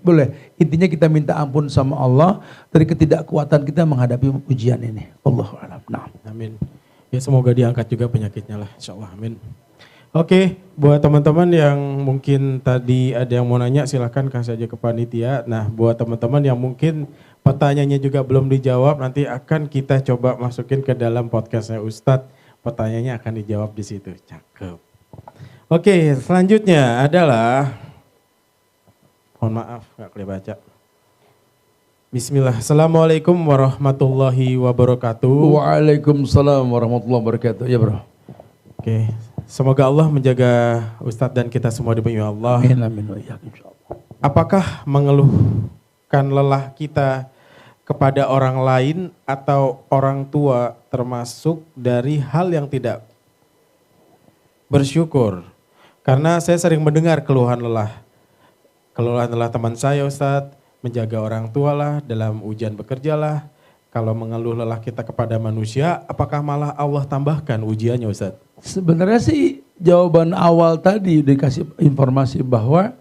Intinya kita minta ampun sama Allah. Dari ketidakkuatan kita menghadapi ujian ini. Allahu a'lam. Nah. Amin. Ya semoga diangkat juga penyakitnya lah. Insya Allah. Amin. Oke, buat teman-teman yang mungkin tadi ada yang mau nanya silahkan kasih aja ke panitia. Nah buat teman-teman yang mungkin pertanyaannya juga belum dijawab nanti akan kita coba masukin ke dalam podcastnya Ustadz. Pertanyaannya akan dijawab di situ. Cakep. Oke, selanjutnya adalah, mohon maaf gak boleh baca. Bismillah, Assalamualaikum warahmatullahi wabarakatuh. Waalaikumsalam warahmatullahi wabarakatuh. Ya bro. Oke. Semoga Allah menjaga Ustadz dan kita semua demi Allah. Amin, amin, insyaallah. Apakah mengeluhkan lelah kita kepada orang lain atau orang tua termasuk dari hal yang tidak bersyukur? Karena saya sering mendengar keluhan lelah. Keluhan lelah teman saya Ustadz, menjaga orang tua lah, dalam ujian bekerja lah. Kalau mengeluh lelah kita kepada manusia, apakah malah Allah tambahkan ujiannya Ustadz? Sebenarnya sih jawaban awal tadi dikasih informasi bahwa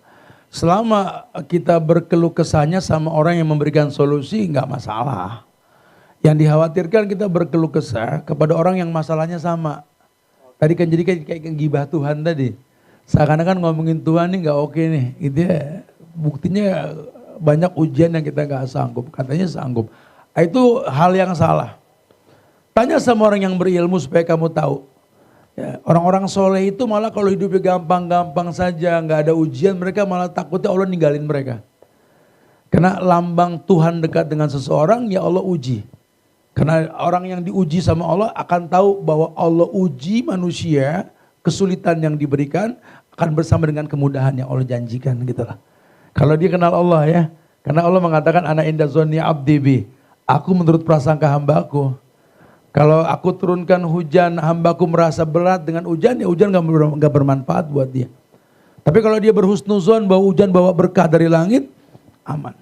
selama kita berkeluh kesahnya sama orang yang memberikan solusi nggak masalah. Yang dikhawatirkan kita berkeluh kesah kepada orang yang masalahnya sama. Tadi kan jadi kayak gibah Tuhan tadi. Seakan-akan ngomongin Tuhan nih nggak oke nih. Gitu ya. Buktinya banyak ujian yang kita nggak sanggup. Katanya sanggup. Itu hal yang salah. Tanya sama orang yang berilmu supaya kamu tahu. Ya, orang-orang soleh itu malah kalau hidupnya gampang-gampang saja, nggak ada ujian, mereka malah takutnya Allah ninggalin mereka. Karena lambang Tuhan dekat dengan seseorang, ya Allah uji. Karena orang yang diuji sama Allah akan tahu bahwa Allah uji manusia, kesulitan yang diberikan akan bersama dengan kemudahan yang Allah janjikan gitu lah. Kalau dia kenal Allah ya, karena Allah mengatakan ana inda zonni abdi bi. Aku menurut prasangka hambaku. Kalau aku turunkan hujan, hambaku merasa berat dengan hujan, ya hujan gak bermanfaat buat dia. Tapi kalau dia berhusnuzon bahwa hujan bawa berkah dari langit, aman.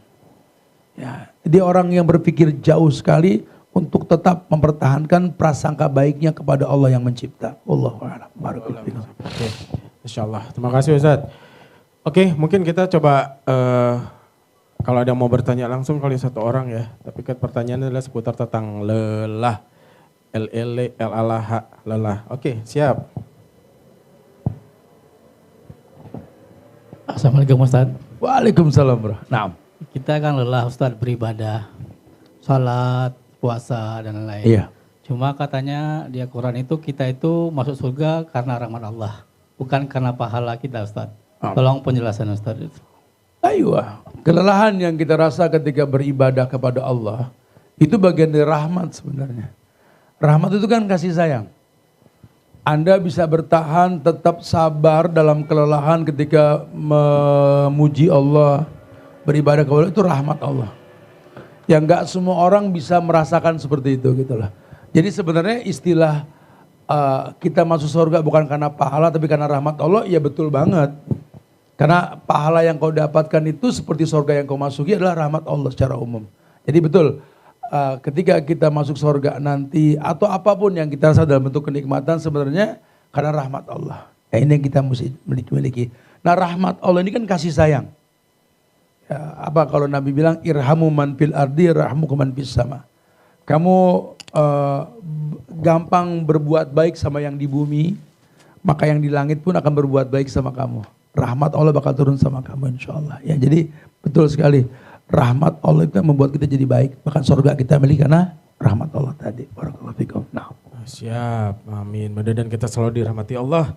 Ya, dia orang yang berpikir jauh sekali untuk tetap mempertahankan prasangka baiknya kepada Allah yang mencipta. Allahu a'lam. Oke, insyaallah. Terima kasih Ustadz. Oke, mungkin kita coba kalau ada yang mau bertanya langsung kali satu orang ya. Tapi kan pertanyaannya adalah seputar tentang lelah. Lelah. Oke, siap. Assalamualaikum Ustadz. Waalaikumsalam bro. Nah, Kita kan lelah Ustadz beribadah, salat, puasa dan lain-lain. iya. Cuma katanya di Al-Quran itu kita itu masuk surga karena rahmat Allah, bukan karena pahala kita Ustadz. Tolong penjelasan Ustadz itu. Ayo, kelelahan yang kita rasa ketika beribadah kepada Allah itu bagian dari rahmat sebenarnya. Rahmat itu kan kasih sayang. Anda bisa bertahan tetap sabar dalam kelelahan ketika memuji Allah, beribadah kepada Allah, itu rahmat Allah. Yang enggak semua orang bisa merasakan seperti itu gitu lah. Jadi sebenarnya istilah kita masuk surga bukan karena pahala tapi karena rahmat Allah, ya betul banget. Karena pahala yang kau dapatkan itu seperti surga yang kau masuki adalah rahmat Allah secara umum. Jadi betul, ketika kita masuk surga nanti atau apapun yang kita rasa dalam bentuk kenikmatan sebenarnya karena rahmat Allah. Ya, ini yang kita mesti miliki. Nah rahmat Allah ini kan kasih sayang. Ya, apa kalau Nabi bilang irhamu man fil ardi rahmukum man fis sama. Kamu gampang berbuat baik sama yang di bumi, maka yang di langit pun akan berbuat baik sama kamu. Rahmat Allah bakal turun sama kamu insya Allah. Ya, jadi betul sekali. Rahmat Allah itu membuat kita jadi baik. Bahkan surga kita milik karena rahmat Allah tadi. Barakallahu fikum. Nah. Siap, amin. Mudah-mudahan kita selalu dirahmati Allah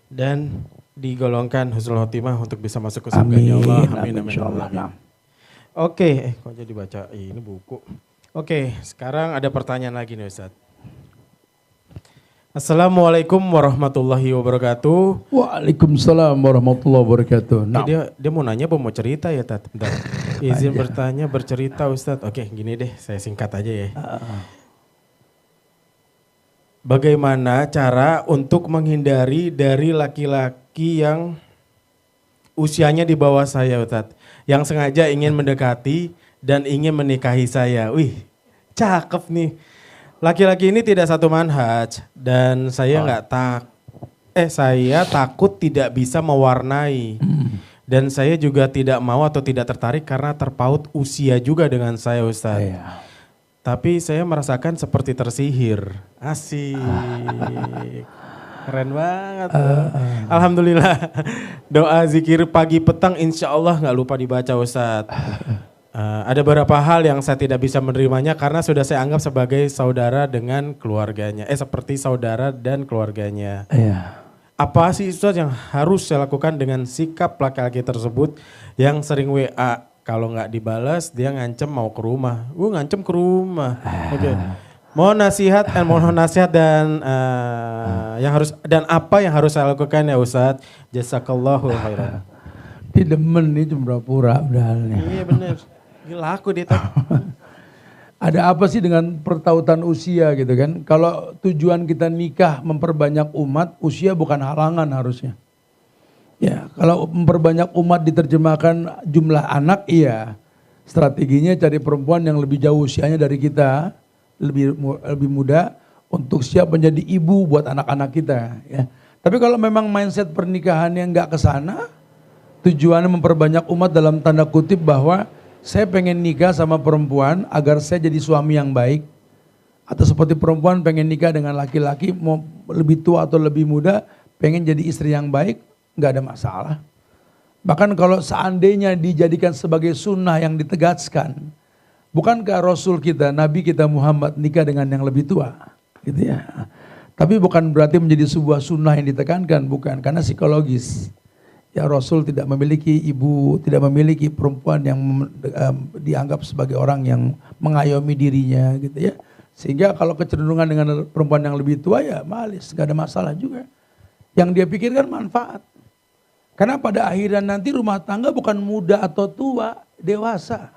dan digolongkan husnul khotimah untuk bisa masuk ke surganya Allah. Amin, amin, amin. Oke, kok jadi baca ini buku. Oke, sekarang ada pertanyaan lagi nih Ustaz. Assalamualaikum warahmatullahi wabarakatuh. Waalaikumsalam warahmatullahi wabarakatuh. Nah. Dia mau nanya apa mau cerita ya Tat? Bentar. Izin bertanya bercerita Ustadz. Oke gini deh saya singkat aja ya. Bagaimana cara untuk menghindari dari laki-laki yang usianya di bawah saya Ustadz. Yang sengaja ingin mendekati dan ingin menikahi saya. Wih cakep nih. Laki-laki ini tidak satu manhaj dan saya saya takut tidak bisa mewarnai dan saya juga tidak mau atau tidak tertarik karena terpaut usia juga dengan saya Ustaz. Tapi saya merasakan seperti tersihir. Asik. Keren banget. Alhamdulillah. Doa zikir pagi petang insya Allah gak lupa dibaca Ustaz. Ada beberapa hal yang saya tidak bisa menerimanya karena sudah saya anggap sebagai saudara dengan keluarganya. Seperti saudara dan keluarganya. Apa sih Ustaz yang harus saya lakukan dengan sikap laki-laki tersebut yang sering WA? Kalau nggak dibalas dia ngancem mau ke rumah. Ngancem ke rumah. Oke. Mohon nasihat dan apa yang harus saya lakukan ya Ustaz? Jazakallahu khairan. Dia demen nih cuma pura padahal. Iya benar. Gila aku dia tuh. Ada apa sih dengan pertautan usia gitu kan? Kalau tujuan kita nikah memperbanyak umat, usia bukan halangan harusnya. Ya, kalau memperbanyak umat diterjemahkan jumlah anak, iya. Strateginya cari perempuan yang lebih jauh usianya dari kita, lebih muda untuk siap menjadi ibu buat anak-anak kita. Ya. Tapi kalau memang mindset pernikahannya nggak ke sana, tujuannya memperbanyak umat dalam tanda kutip bahwa saya pengen nikah sama perempuan agar saya jadi suami yang baik. Atau seperti perempuan pengen nikah dengan laki-laki mau lebih tua atau lebih muda pengen jadi istri yang baik, nggak ada masalah. Bahkan kalau seandainya dijadikan sebagai sunnah yang ditegaskan, bukankah Rasul kita, Nabi kita Muhammad nikah dengan yang lebih tua? Gitu ya. Tapi bukan berarti menjadi sebuah sunnah yang ditekankan, bukan. Karena psikologis. Ya Rasul tidak memiliki ibu, tidak memiliki perempuan yang dianggap sebagai orang yang mengayomi dirinya gitu ya. Sehingga kalau kecenderungan dengan perempuan yang lebih tua ya malis, gak ada masalah juga. Yang dia pikirkan manfaat. Karena pada akhirnya nanti rumah tangga bukan muda atau tua, dewasa.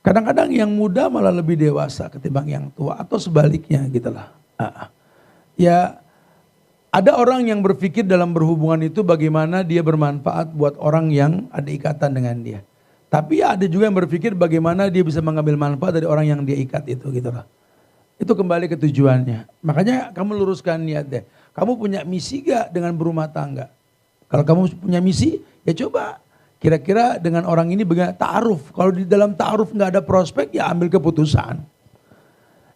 Kadang-kadang yang muda malah lebih dewasa ketimbang yang tua atau sebaliknya gitulah. Ya ada orang yang berpikir dalam berhubungan itu bagaimana dia bermanfaat buat orang yang ada ikatan dengan dia. Tapi ya ada juga yang berpikir bagaimana dia bisa mengambil manfaat dari orang yang dia ikat itu gitu loh. Itu kembali ke tujuannya. Makanya kamu luruskan niat deh. Kamu punya misi gak dengan berumah tangga? Kalau kamu punya misi ya coba. Kira-kira dengan orang ini bagaimana ta'aruf. Kalau di dalam ta'aruf gak ada prospek ya ambil keputusan.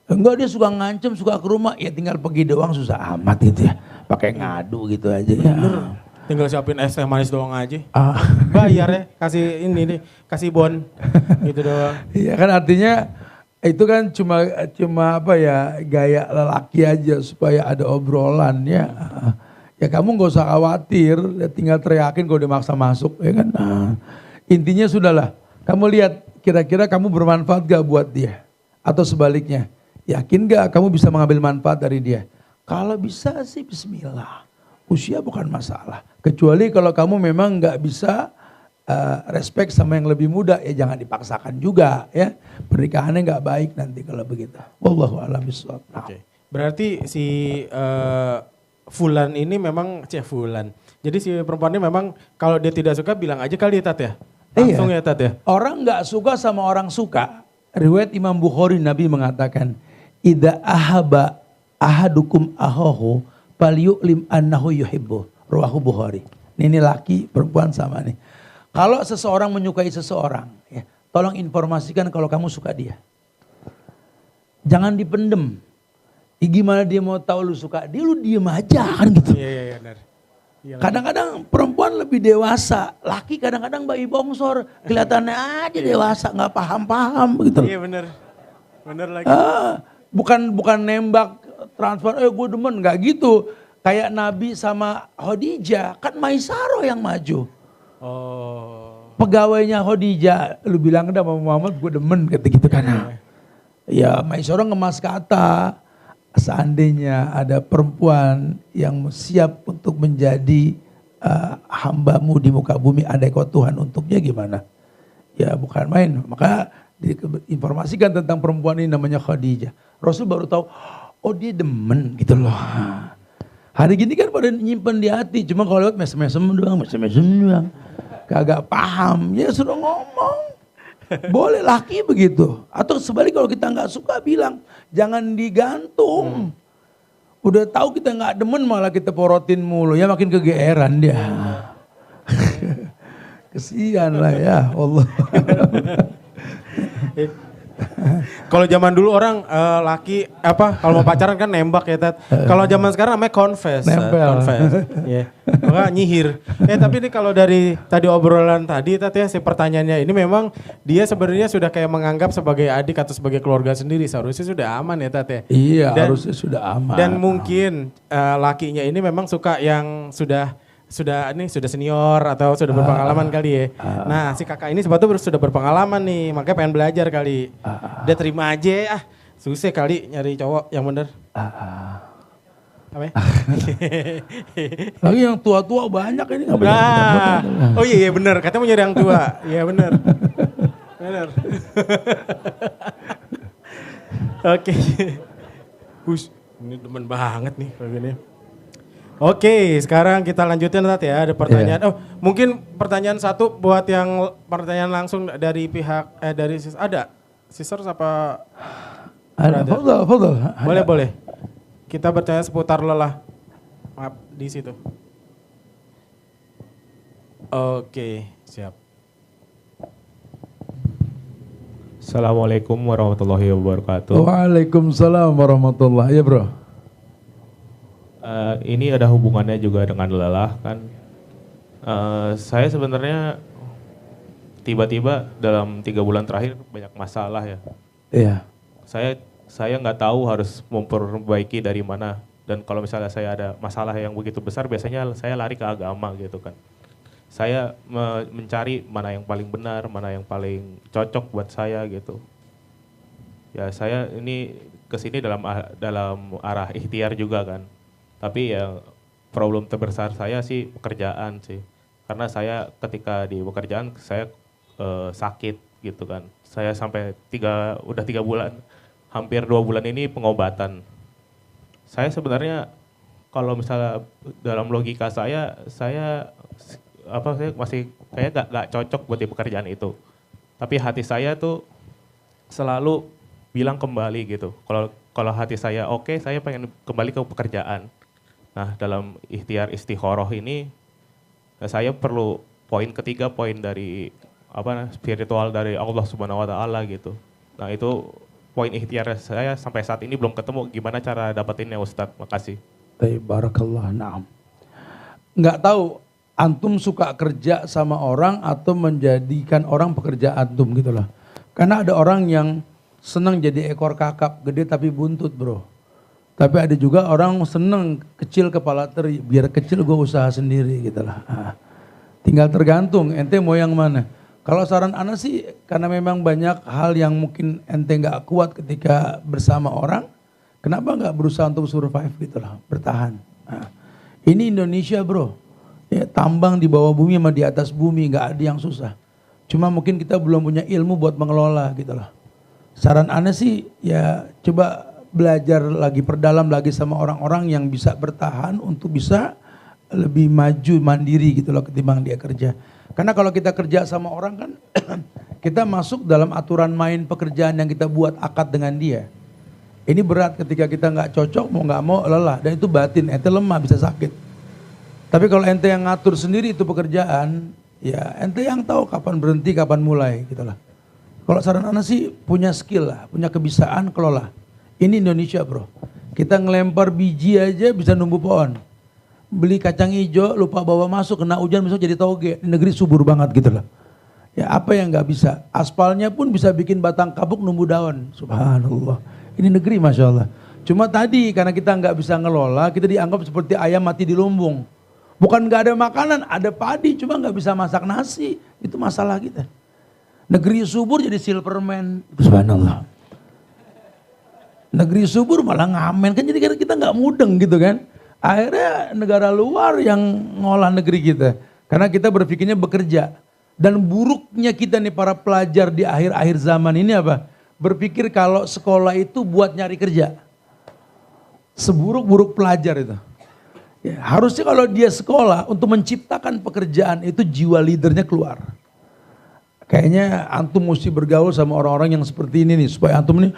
Enggak dia suka ngancem, suka ke rumah, ya tinggal pergi doang susah amat gitu ya. Pakai ngadu gitu aja ya. Tinggal siapin es teh manis doang aja. Ah. Bayar ya, kasih ini nih, kasih bon. Gitu doang. Iya kan artinya itu kan cuma apa ya gaya lelaki aja supaya ada obrolan ya. Ya kamu nggak usah khawatir, ya tinggal teriakin kalau dimaksa masuk ya kan. Nah, intinya sudahlah, kamu lihat kira-kira kamu bermanfaat gak buat dia? Atau sebaliknya, yakin gak kamu bisa mengambil manfaat dari dia? Kalau bisa sih bismillah. Usia bukan masalah. Kecuali kalau kamu memang nggak bisa respect sama yang lebih muda, ya jangan dipaksakan juga ya. Pernikahannya nggak baik nanti kalau begitu. Wallahu a'lam bishawab. Oke. Berarti si Fulan ini memang Fulan. Jadi si perempuan ini memang kalau dia tidak suka bilang aja kali ya Tat ya. Langsung ya Tat ya. Orang nggak suka sama orang suka. Riwayat Imam Bukhari Nabi mengatakan, "Idza ahaba ahadukum ahahu falyu'lim annahu yuhibbu." Rawahu Bukhari. Ini laki perempuan sama nih. Kalau seseorang menyukai seseorang, ya, tolong informasikan kalau kamu suka dia. Jangan dipendem. Gimana dia mau tahu lu suka dia, lu diem aja kan gitu. Iya benar. Kadang-kadang perempuan lebih dewasa, laki kadang-kadang bayi bongsor, kelihatannya aja dewasa, nggak paham-paham gitu. Iya benar. Benar lagi. Bukan nembak transfer, gue demen, nggak gitu. Kayak Nabi sama Khadijah, kan Maisaro yang maju. Oh. Pegawainya Khadijah, lu bilang udah sama Muhammad gue demen gitu kan. Ya Maisaro ngemas kata, seandainya ada perempuan yang siap untuk menjadi hambamu di muka bumi, andai kau Tuhan untuknya gimana? Ya bukan main. Maka diinformasikan tentang perempuan ini namanya Khadijah. Rasul baru tahu, oh dia demen gitu loh. Hari gini kan pada nyimpen di hati, cuma kalau lewat mesem-mesem doang. Kagak paham, ya sudah ngomong. Boleh laki begitu. Atau sebalik kalau kita nggak suka bilang, jangan digantung. Udah tahu kita nggak demen malah kita porotin mulu, ya makin kegeeran dia. Kesian lah ya Allah. Kalau zaman dulu orang laki kalau mau pacaran kan nembak ya Tat. Kalau zaman sekarang namanya confess. Confess. Yeah. Maka nyihir. Tapi ini kalau dari tadi obrolan tadi Tat ya, si pertanyaannya ini memang dia sebenarnya sudah kayak menganggap sebagai adik atau sebagai keluarga sendiri. Seharusnya sudah aman ya Tat ya. Iya, harusnya sudah aman. Dan mungkin lakinya ini memang suka yang sudah senior atau sudah berpengalaman kali ya. Nah si kakak ini sebetulnya sudah berpengalaman nih, makanya pengen belajar kali. Dia terima aja, susah kali nyari cowok yang bener. Apa ya? Lagi yang tua-tua banyak ini. Oh iya bener, katanya mau nyari yang tua. Iya bener. Bener. Oke. Ini demen banget nih kayak gini. Oke, sekarang kita lanjutin Tat ya, ada pertanyaan. Oh, mungkin pertanyaan satu buat yang pertanyaan langsung dari pihak dari ada. Sisters apa? Ada. Fadal. Boleh. Kita bertanya seputar lelah. Maaf, di situ. Oke, siap. Assalamualaikum warahmatullahi wabarakatuh. Waalaikumsalam warahmatullahi ya bro. Ini ada hubungannya juga dengan lelah kan. Saya sebenarnya tiba-tiba dalam 3 bulan terakhir banyak masalah ya. Iya. Saya nggak tahu harus memperbaiki dari mana. Dan kalau misalnya saya ada masalah yang begitu besar, biasanya saya lari ke agama gitu kan. Saya mencari mana yang paling benar, mana yang paling cocok buat saya gitu. Ya saya ini kesini dalam arah ikhtiar juga kan. Tapi ya problem terbesar saya sih pekerjaan sih. Karena saya ketika di pekerjaan saya sakit gitu kan. Saya sampai udah 3 bulan, hampir 2 bulan ini pengobatan. Saya sebenarnya kalau misalnya dalam logika saya masih kayak gak cocok buat di pekerjaan itu. Tapi hati saya tuh selalu bilang kembali gitu. Kalau hati saya oke, saya pengen kembali ke pekerjaan. Nah dalam ikhtiar istikharah ini saya perlu poin ketiga, poin dari spiritual dari Allah Subhanahu wa taala gitu. Nah itu poin ikhtiar saya sampai saat ini belum ketemu. Gimana cara dapetinnya Ustadz? Makasih. Barakallah, na'am. Nggak tahu antum suka kerja sama orang atau menjadikan orang pekerja antum gitu loh. Karena ada orang yang senang jadi ekor kakap, gede tapi buntut bro. Tapi ada juga orang senang kecil kepala teri, biar kecil gue usaha sendiri gitu lah. Tinggal tergantung ente mau yang mana. Kalau saran ana sih karena memang banyak hal yang mungkin ente nggak kuat ketika bersama orang, kenapa nggak berusaha untuk survive gitu lah, bertahan. Ini Indonesia bro, ya, tambang di bawah bumi sama di atas bumi nggak ada yang susah. Cuma mungkin kita belum punya ilmu buat mengelola gitu lah. Saran ana sih ya coba belajar lagi, perdalam lagi sama orang-orang yang bisa bertahan untuk bisa lebih maju mandiri gitu loh ketimbang dia kerja. Karena kalau kita kerja sama orang kan kita masuk dalam aturan main pekerjaan yang kita buat akad dengan dia. Ini berat ketika kita nggak cocok mau nggak mau lelah dan itu batin, ente lemah bisa sakit. Tapi kalau ente yang ngatur sendiri itu pekerjaan, ya ente yang tahu kapan berhenti, kapan mulai gitu lah. Kalau saran ana sih punya skill lah, punya kebisaan kelola. Ini Indonesia bro, kita ngelempar biji aja bisa numbuh pohon. Beli kacang hijau lupa bawa masuk, kena hujan besok jadi toge. Di negeri subur banget gitu loh. Ya apa yang nggak bisa? Aspalnya pun bisa bikin batang kabuk numbuh daun. Subhanallah. Ini negeri Masya Allah. Cuma tadi karena kita nggak bisa ngelola, kita dianggap seperti ayam mati di lumbung. Bukan nggak ada makanan, ada padi, cuma nggak bisa masak nasi. Itu masalah kita. Negeri subur jadi silverman. Subhanallah. Negeri subur malah ngamen kan, jadi kita nggak mudeng gitu kan. Akhirnya negara luar yang ngolah negeri kita. Karena kita berpikirnya bekerja. Dan buruknya kita nih para pelajar di akhir-akhir zaman ini apa? Berpikir kalau sekolah itu buat nyari kerja. Seburuk-buruk pelajar itu. Ya, harusnya kalau dia sekolah untuk menciptakan pekerjaan itu jiwa leadernya keluar. Kayaknya antum mesti bergaul sama orang-orang yang seperti ini nih. Supaya antum nih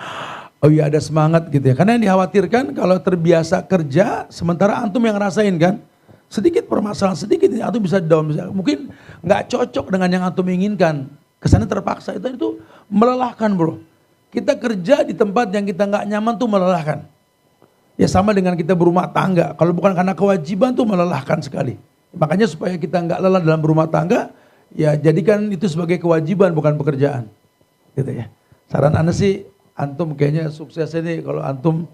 oh iya ada semangat gitu ya. Karena yang dikhawatirkan kalau terbiasa kerja sementara antum yang ngerasain kan. Sedikit permasalahan, sedikit antum bisa down. Mungkin gak cocok dengan yang antum inginkan. Kesannya terpaksa itu melelahkan bro. Kita kerja di tempat yang kita gak nyaman tuh melelahkan. Ya sama dengan kita berumah tangga. Kalau bukan karena kewajiban tuh melelahkan sekali. Makanya supaya kita gak lelah dalam berumah tangga. Ya jadikan itu sebagai kewajiban bukan pekerjaan. Gitu ya. Saran ana sih. Antum kayaknya suksesnya nih kalau antum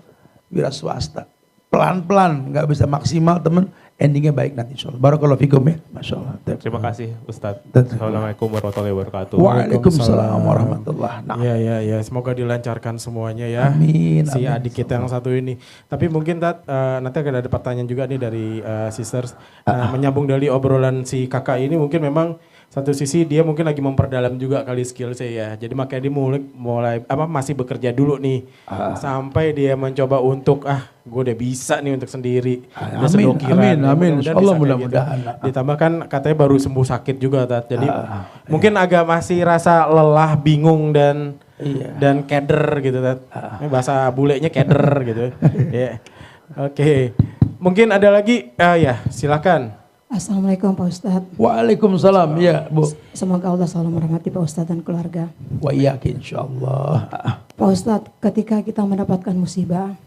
wira swasta. Pelan-pelan, nggak bisa maksimal teman, endingnya baik nanti insya Allah. Barakallahu fikum ya, Masya Allah. Terima kasih Ustadz. Assalamualaikum warahmatullahi wabarakatuh. Waalaikumsalam warahmatullahi wabarakatuh. Ya, semoga dilancarkan semuanya ya. Amin. Si amin. adik kita yang satu ini. Tapi mungkin nanti akan ada pertanyaan juga nih dari sisters. Menyambung dari obrolan si kakak ini mungkin memang satu sisi dia mungkin lagi memperdalam juga kali skill saya ya. Jadi makanya dia mulai masih bekerja dulu nih. Sampai dia mencoba untuk gue udah bisa nih untuk sendiri. Amin. Insyaallah mudah-mudahan. Gitu. Ditambah kan katanya baru sembuh sakit juga Tat. Jadi mungkin agak masih rasa lelah, bingung dan keder gitu Tat. Bahasa bulenya keder gitu. Ya. Oke. Mungkin ada lagi ya silakan. Assalamualaikum Pak Ustadz. Waalaikumsalam ya Bu. Semoga Allah selalu merahmati Pak Ustadz dan keluarga. Wa iyaki insyaallah. Pak Ustadz, ketika kita mendapatkan musibah,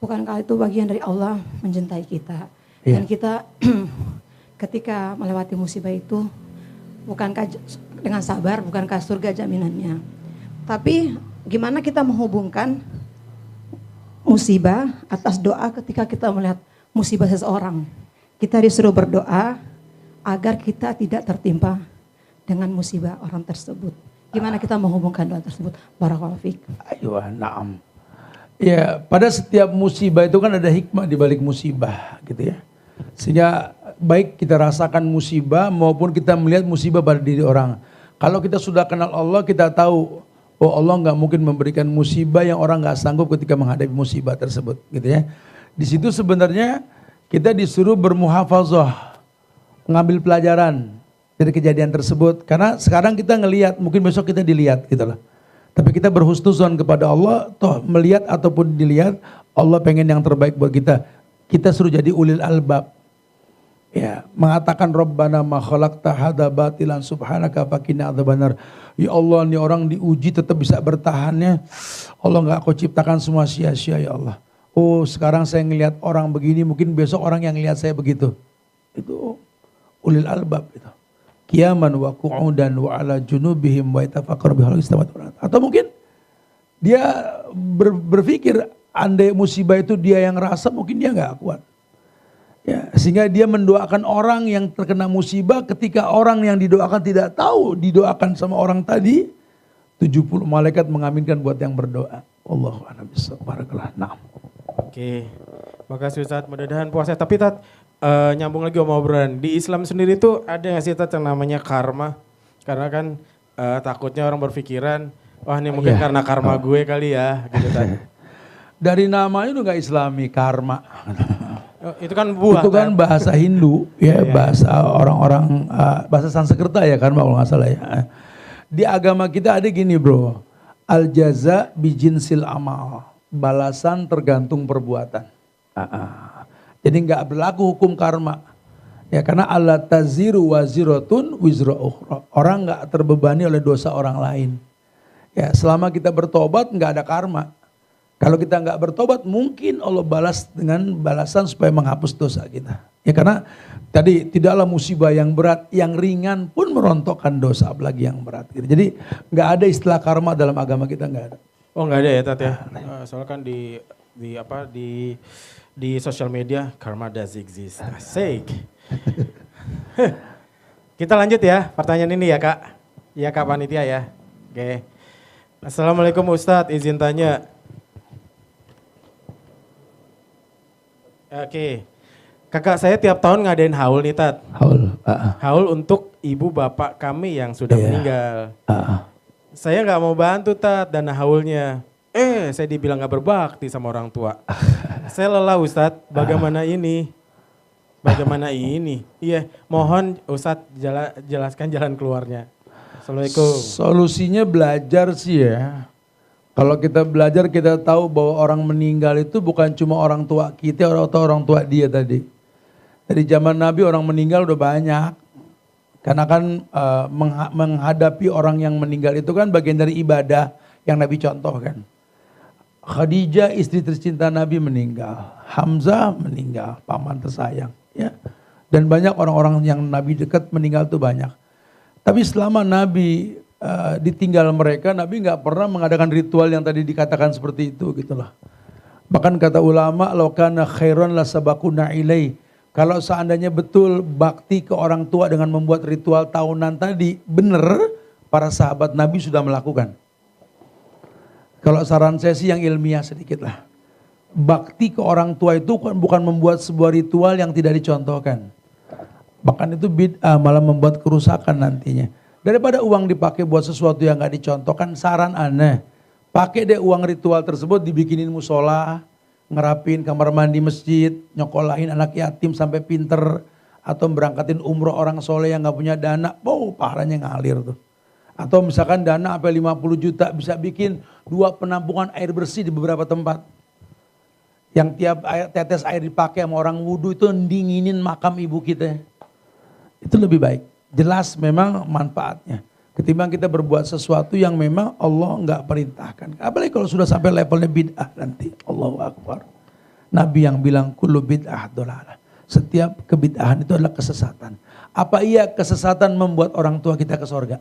bukankah itu bagian dari Allah mencintai kita? Ya. Dan kita ketika melewati musibah itu, bukankah dengan sabar, bukankah surga jaminannya? Tapi gimana kita menghubungkan musibah atas doa ketika kita melihat musibah seseorang? Kita disuruh berdoa agar kita tidak tertimpa dengan musibah orang tersebut. Gimana kita menghubungkan doa tersebut? Barakallahu fiik. Ayo, na'am. Ya, pada setiap musibah itu kan ada hikmah di balik musibah, gitu ya. Sehingga baik kita rasakan musibah maupun kita melihat musibah pada diri orang. Kalau kita sudah kenal Allah, kita tahu, oh Allah nggak mungkin memberikan musibah yang orang nggak sanggup ketika menghadapi musibah tersebut, gitu ya. Di situ sebenarnya kita disuruh bermuhafazah, mengambil pelajaran dari kejadian tersebut. Karena sekarang kita ngelihat, mungkin besok kita dilihat gitu loh. Tapi kita berhusnuzon kepada Allah, toh melihat ataupun dilihat, Allah pengen yang terbaik buat kita. Kita suruh jadi ulil albab. Ya, mengatakan Rabbana ma khalaqta hadza batilan subhanaka faqina adzabannar. Ya Allah, ini orang diuji tetap bisa bertahannya. Allah enggak kau ciptakan semua sia-sia ya Allah. Oh sekarang saya ngelihat orang begini, mungkin besok orang yang lihat saya begitu. Itu ulil albab itu. Qiyaman wa qu'udan wa ala junubihim wa yatafakkaru bi khalqis samawati wal ardh. Atau mungkin dia berpikir andai musibah itu dia yang rasa, mungkin dia nggak kuat. Ya, sehingga dia mendoakan orang yang terkena musibah ketika orang yang didoakan tidak tahu didoakan sama orang tadi. 70 malaikat mengaminkan buat yang berdoa. Allahu a'lam bishawab. Barakallah. Naam. Oke, makasih Ustadz. Mudah-mudahan puasa. Tapi Tat, nyambung lagi sama obrolan. Di Islam sendiri tuh ada nggak sih Tat yang namanya karma? Karena kan takutnya orang berpikiran, wah ini mungkin karena karma gue kali ya, gitu Tat. Dari namanya itu nggak Islami, karma. Itu kan buah. Itu kan bahasa Hindu, ya bahasa orang-orang, bahasa Sanskerta ya karma kalau nggak salah ya. Di agama kita ada gini bro, al jaza bijinsil amal, balasan tergantung perbuatan. Jadi nggak berlaku hukum karma, ya karena Allah taziru waziratun wizra ukhra. Orang nggak terbebani oleh dosa orang lain. Ya selama kita bertobat nggak ada karma. Kalau kita nggak bertobat mungkin Allah balas dengan balasan supaya menghapus dosa kita. Ya karena tadi tidaklah musibah yang berat, yang ringan pun merontokkan dosa apalagi yang berat. Gitu. Jadi nggak ada istilah karma dalam agama kita, nggak ada. Oh nggak ada ya Tat ya? Soalnya kan di sosial media karma does exist. Asik. Kita lanjut ya pertanyaan ini ya Kak. Iya Kak Panitia ya. Oke. Assalamualaikum Ustadz, izin tanya. Oke, kakak saya tiap tahun ngadain haul nih Tat. Haul. Haul untuk ibu bapak kami yang sudah meninggal. Saya nggak mau bantu Tat dana haulnya. Saya dibilang nggak berbakti sama orang tua. Saya lelah Ustadz, bagaimana ini? Bagaimana ini? Iya, mohon Ustadz jelaskan jalan keluarnya. Assalamualaikum. Solusinya belajar sih ya. Kalau kita belajar kita tahu bahwa orang meninggal itu bukan cuma orang tua kita atau orang tua dia tadi. Dari zaman Nabi orang meninggal udah banyak. Karena kan menghadapi orang yang meninggal itu kan bagian dari ibadah yang Nabi contohkan. Khadijah istri tercinta Nabi meninggal. Hamzah meninggal, paman tersayang. Ya. Dan banyak orang-orang yang Nabi dekat meninggal itu banyak. Tapi selama Nabi ditinggal mereka, Nabi nggak pernah mengadakan ritual yang tadi dikatakan seperti itu gitulah. Bahkan kata ulama, laukana khairan la sabaquna ilai. Kalau seandainya betul bakti ke orang tua dengan membuat ritual tahunan tadi benar, para sahabat Nabi sudah melakukan. Kalau saran saya sih yang ilmiah sedikit lah. Bakti ke orang tua itu bukan membuat sebuah ritual yang tidak dicontohkan. Bahkan itu bid'ah, malah membuat kerusakan nantinya. Daripada uang dipakai buat sesuatu yang gak dicontohkan, saran aneh. Pakai deh uang ritual tersebut dibikinin musola, ngerapin kamar mandi masjid, nyokolahin anak yatim sampai pinter, atau berangkatin umroh orang soleh yang gak punya dana, pahalanya ngalir tuh. Atau misalkan dana sampai 50 juta bisa bikin 2 penampungan air bersih di beberapa tempat. Yang tiap tetes air dipakai sama orang wudhu itu dinginin makam ibu kita. Itu lebih baik. Jelas memang manfaatnya. Ketimbang kita berbuat sesuatu yang memang Allah enggak perintahkan. Apalagi kalau sudah sampai levelnya bid'ah nanti. Allahu Akbar. Nabi yang bilang kullu bid'ah dolalah. Setiap kebid'ahan itu adalah kesesatan. Apa iya kesesatan membuat orang tua kita ke surga?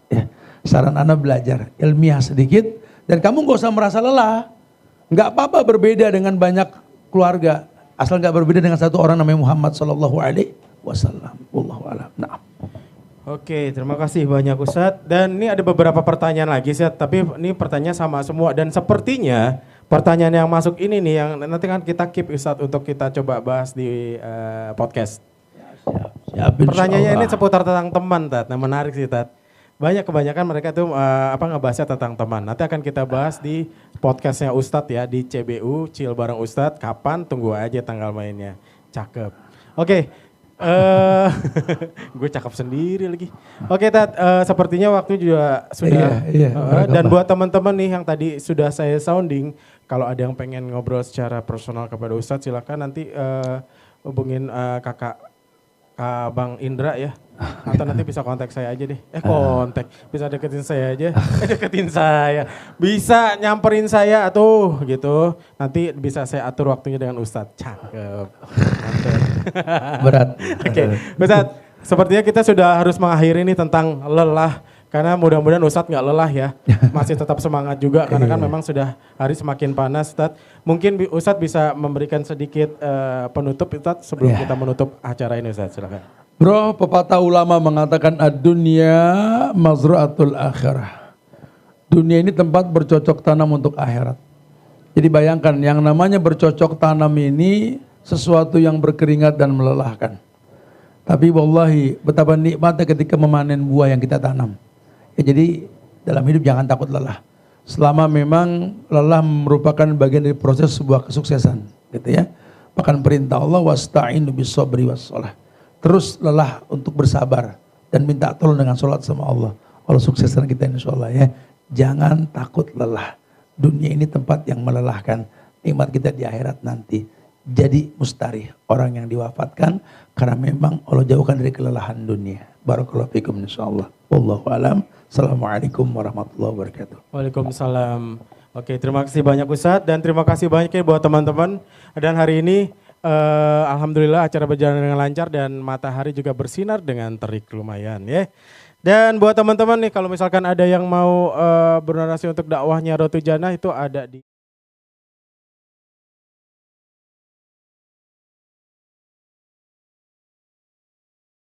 Ya, saran Anda belajar ilmiah sedikit. Dan kamu gak usah merasa lelah. Gak apa-apa berbeda dengan banyak keluarga. Asal gak berbeda dengan satu orang namanya Muhammad sallallahu alaihi wasallam. Wallahu a'lam. Nah. Oke, terima kasih banyak Ustadz. Dan ini ada beberapa pertanyaan lagi Ustadz, tapi ini pertanyaan sama semua. Dan sepertinya pertanyaan yang masuk ini nih yang nanti kan kita keep Ustadz untuk kita coba bahas di podcast. Siap, pertanyaannya ini seputar tentang teman Tat. Nah menarik sih Tat. Kebanyakan mereka tuh ngebahasnya tentang teman. Nanti akan kita bahas di podcastnya Ustadz ya, di CBU, Chill Bareng Ustadz. Kapan? Tunggu aja tanggal mainnya. Cakep. Oke. Gue cakep sendiri lagi. Oke Tat, sepertinya waktu juga sudah. Dan buat teman-teman nih yang tadi sudah saya sounding, kalau ada yang pengen ngobrol secara personal kepada Ustadz, silakan nanti hubungin kakak Bang Indra ya. Atau nanti bisa kontak saya aja deh. Kontak. Bisa deketin saya aja. Deketin saya. Bisa nyamperin saya atau gitu. Nanti bisa saya atur waktunya dengan Ustadz. Cakep. Mantap. Berat. Oke, Ustadz. Sepertinya kita sudah harus mengakhiri nih tentang lelah. Karena mudah-mudahan Ustadz nggak lelah ya. Masih tetap semangat juga. Karena kan memang sudah hari semakin panas Ustadz. Mungkin Ustadz bisa memberikan sedikit penutup Ustadz sebelum kita menutup acara ini Ustadz. Silakan. Bro, pepatah ulama mengatakan ad-dunya mazra'atul akhirah. Dunia ini tempat bercocok tanam untuk akhirat. Jadi bayangkan yang namanya bercocok tanam ini sesuatu yang berkeringat dan melelahkan. Tapi wallahi betapa nikmatnya ketika memanen buah yang kita tanam. Ya, jadi dalam hidup jangan takut lelah. Selama memang lelah merupakan bagian dari proses sebuah kesuksesan, gitu ya. Bahkan perintah Allah wasta'inu bis-sabri was-shalah. Terus lelah untuk bersabar dan minta tolong dengan sholat sama Allah. Allah sukseskan kita insyaallah ya. Jangan takut lelah. Dunia ini tempat yang melelahkan. Nikmat kita di akhirat nanti. Jadi mustari orang yang diwafatkan karena memang Allah jauhkan dari kelelahan dunia. Barakallahu fikum insyaallah. Wallahu alam. Assalamualaikum warahmatullahi wabarakatuh. Waalaikumsalam. Oke, terima kasih banyak Ustadz dan terima kasih banyak ya buat teman-teman. Dan hari ini alhamdulillah acara berjalan dengan lancar dan matahari juga bersinar dengan terik lumayan ya. Dan buat teman-teman nih kalau misalkan ada yang mau berdonasi untuk dakwahnya Rotu Jannah itu ada di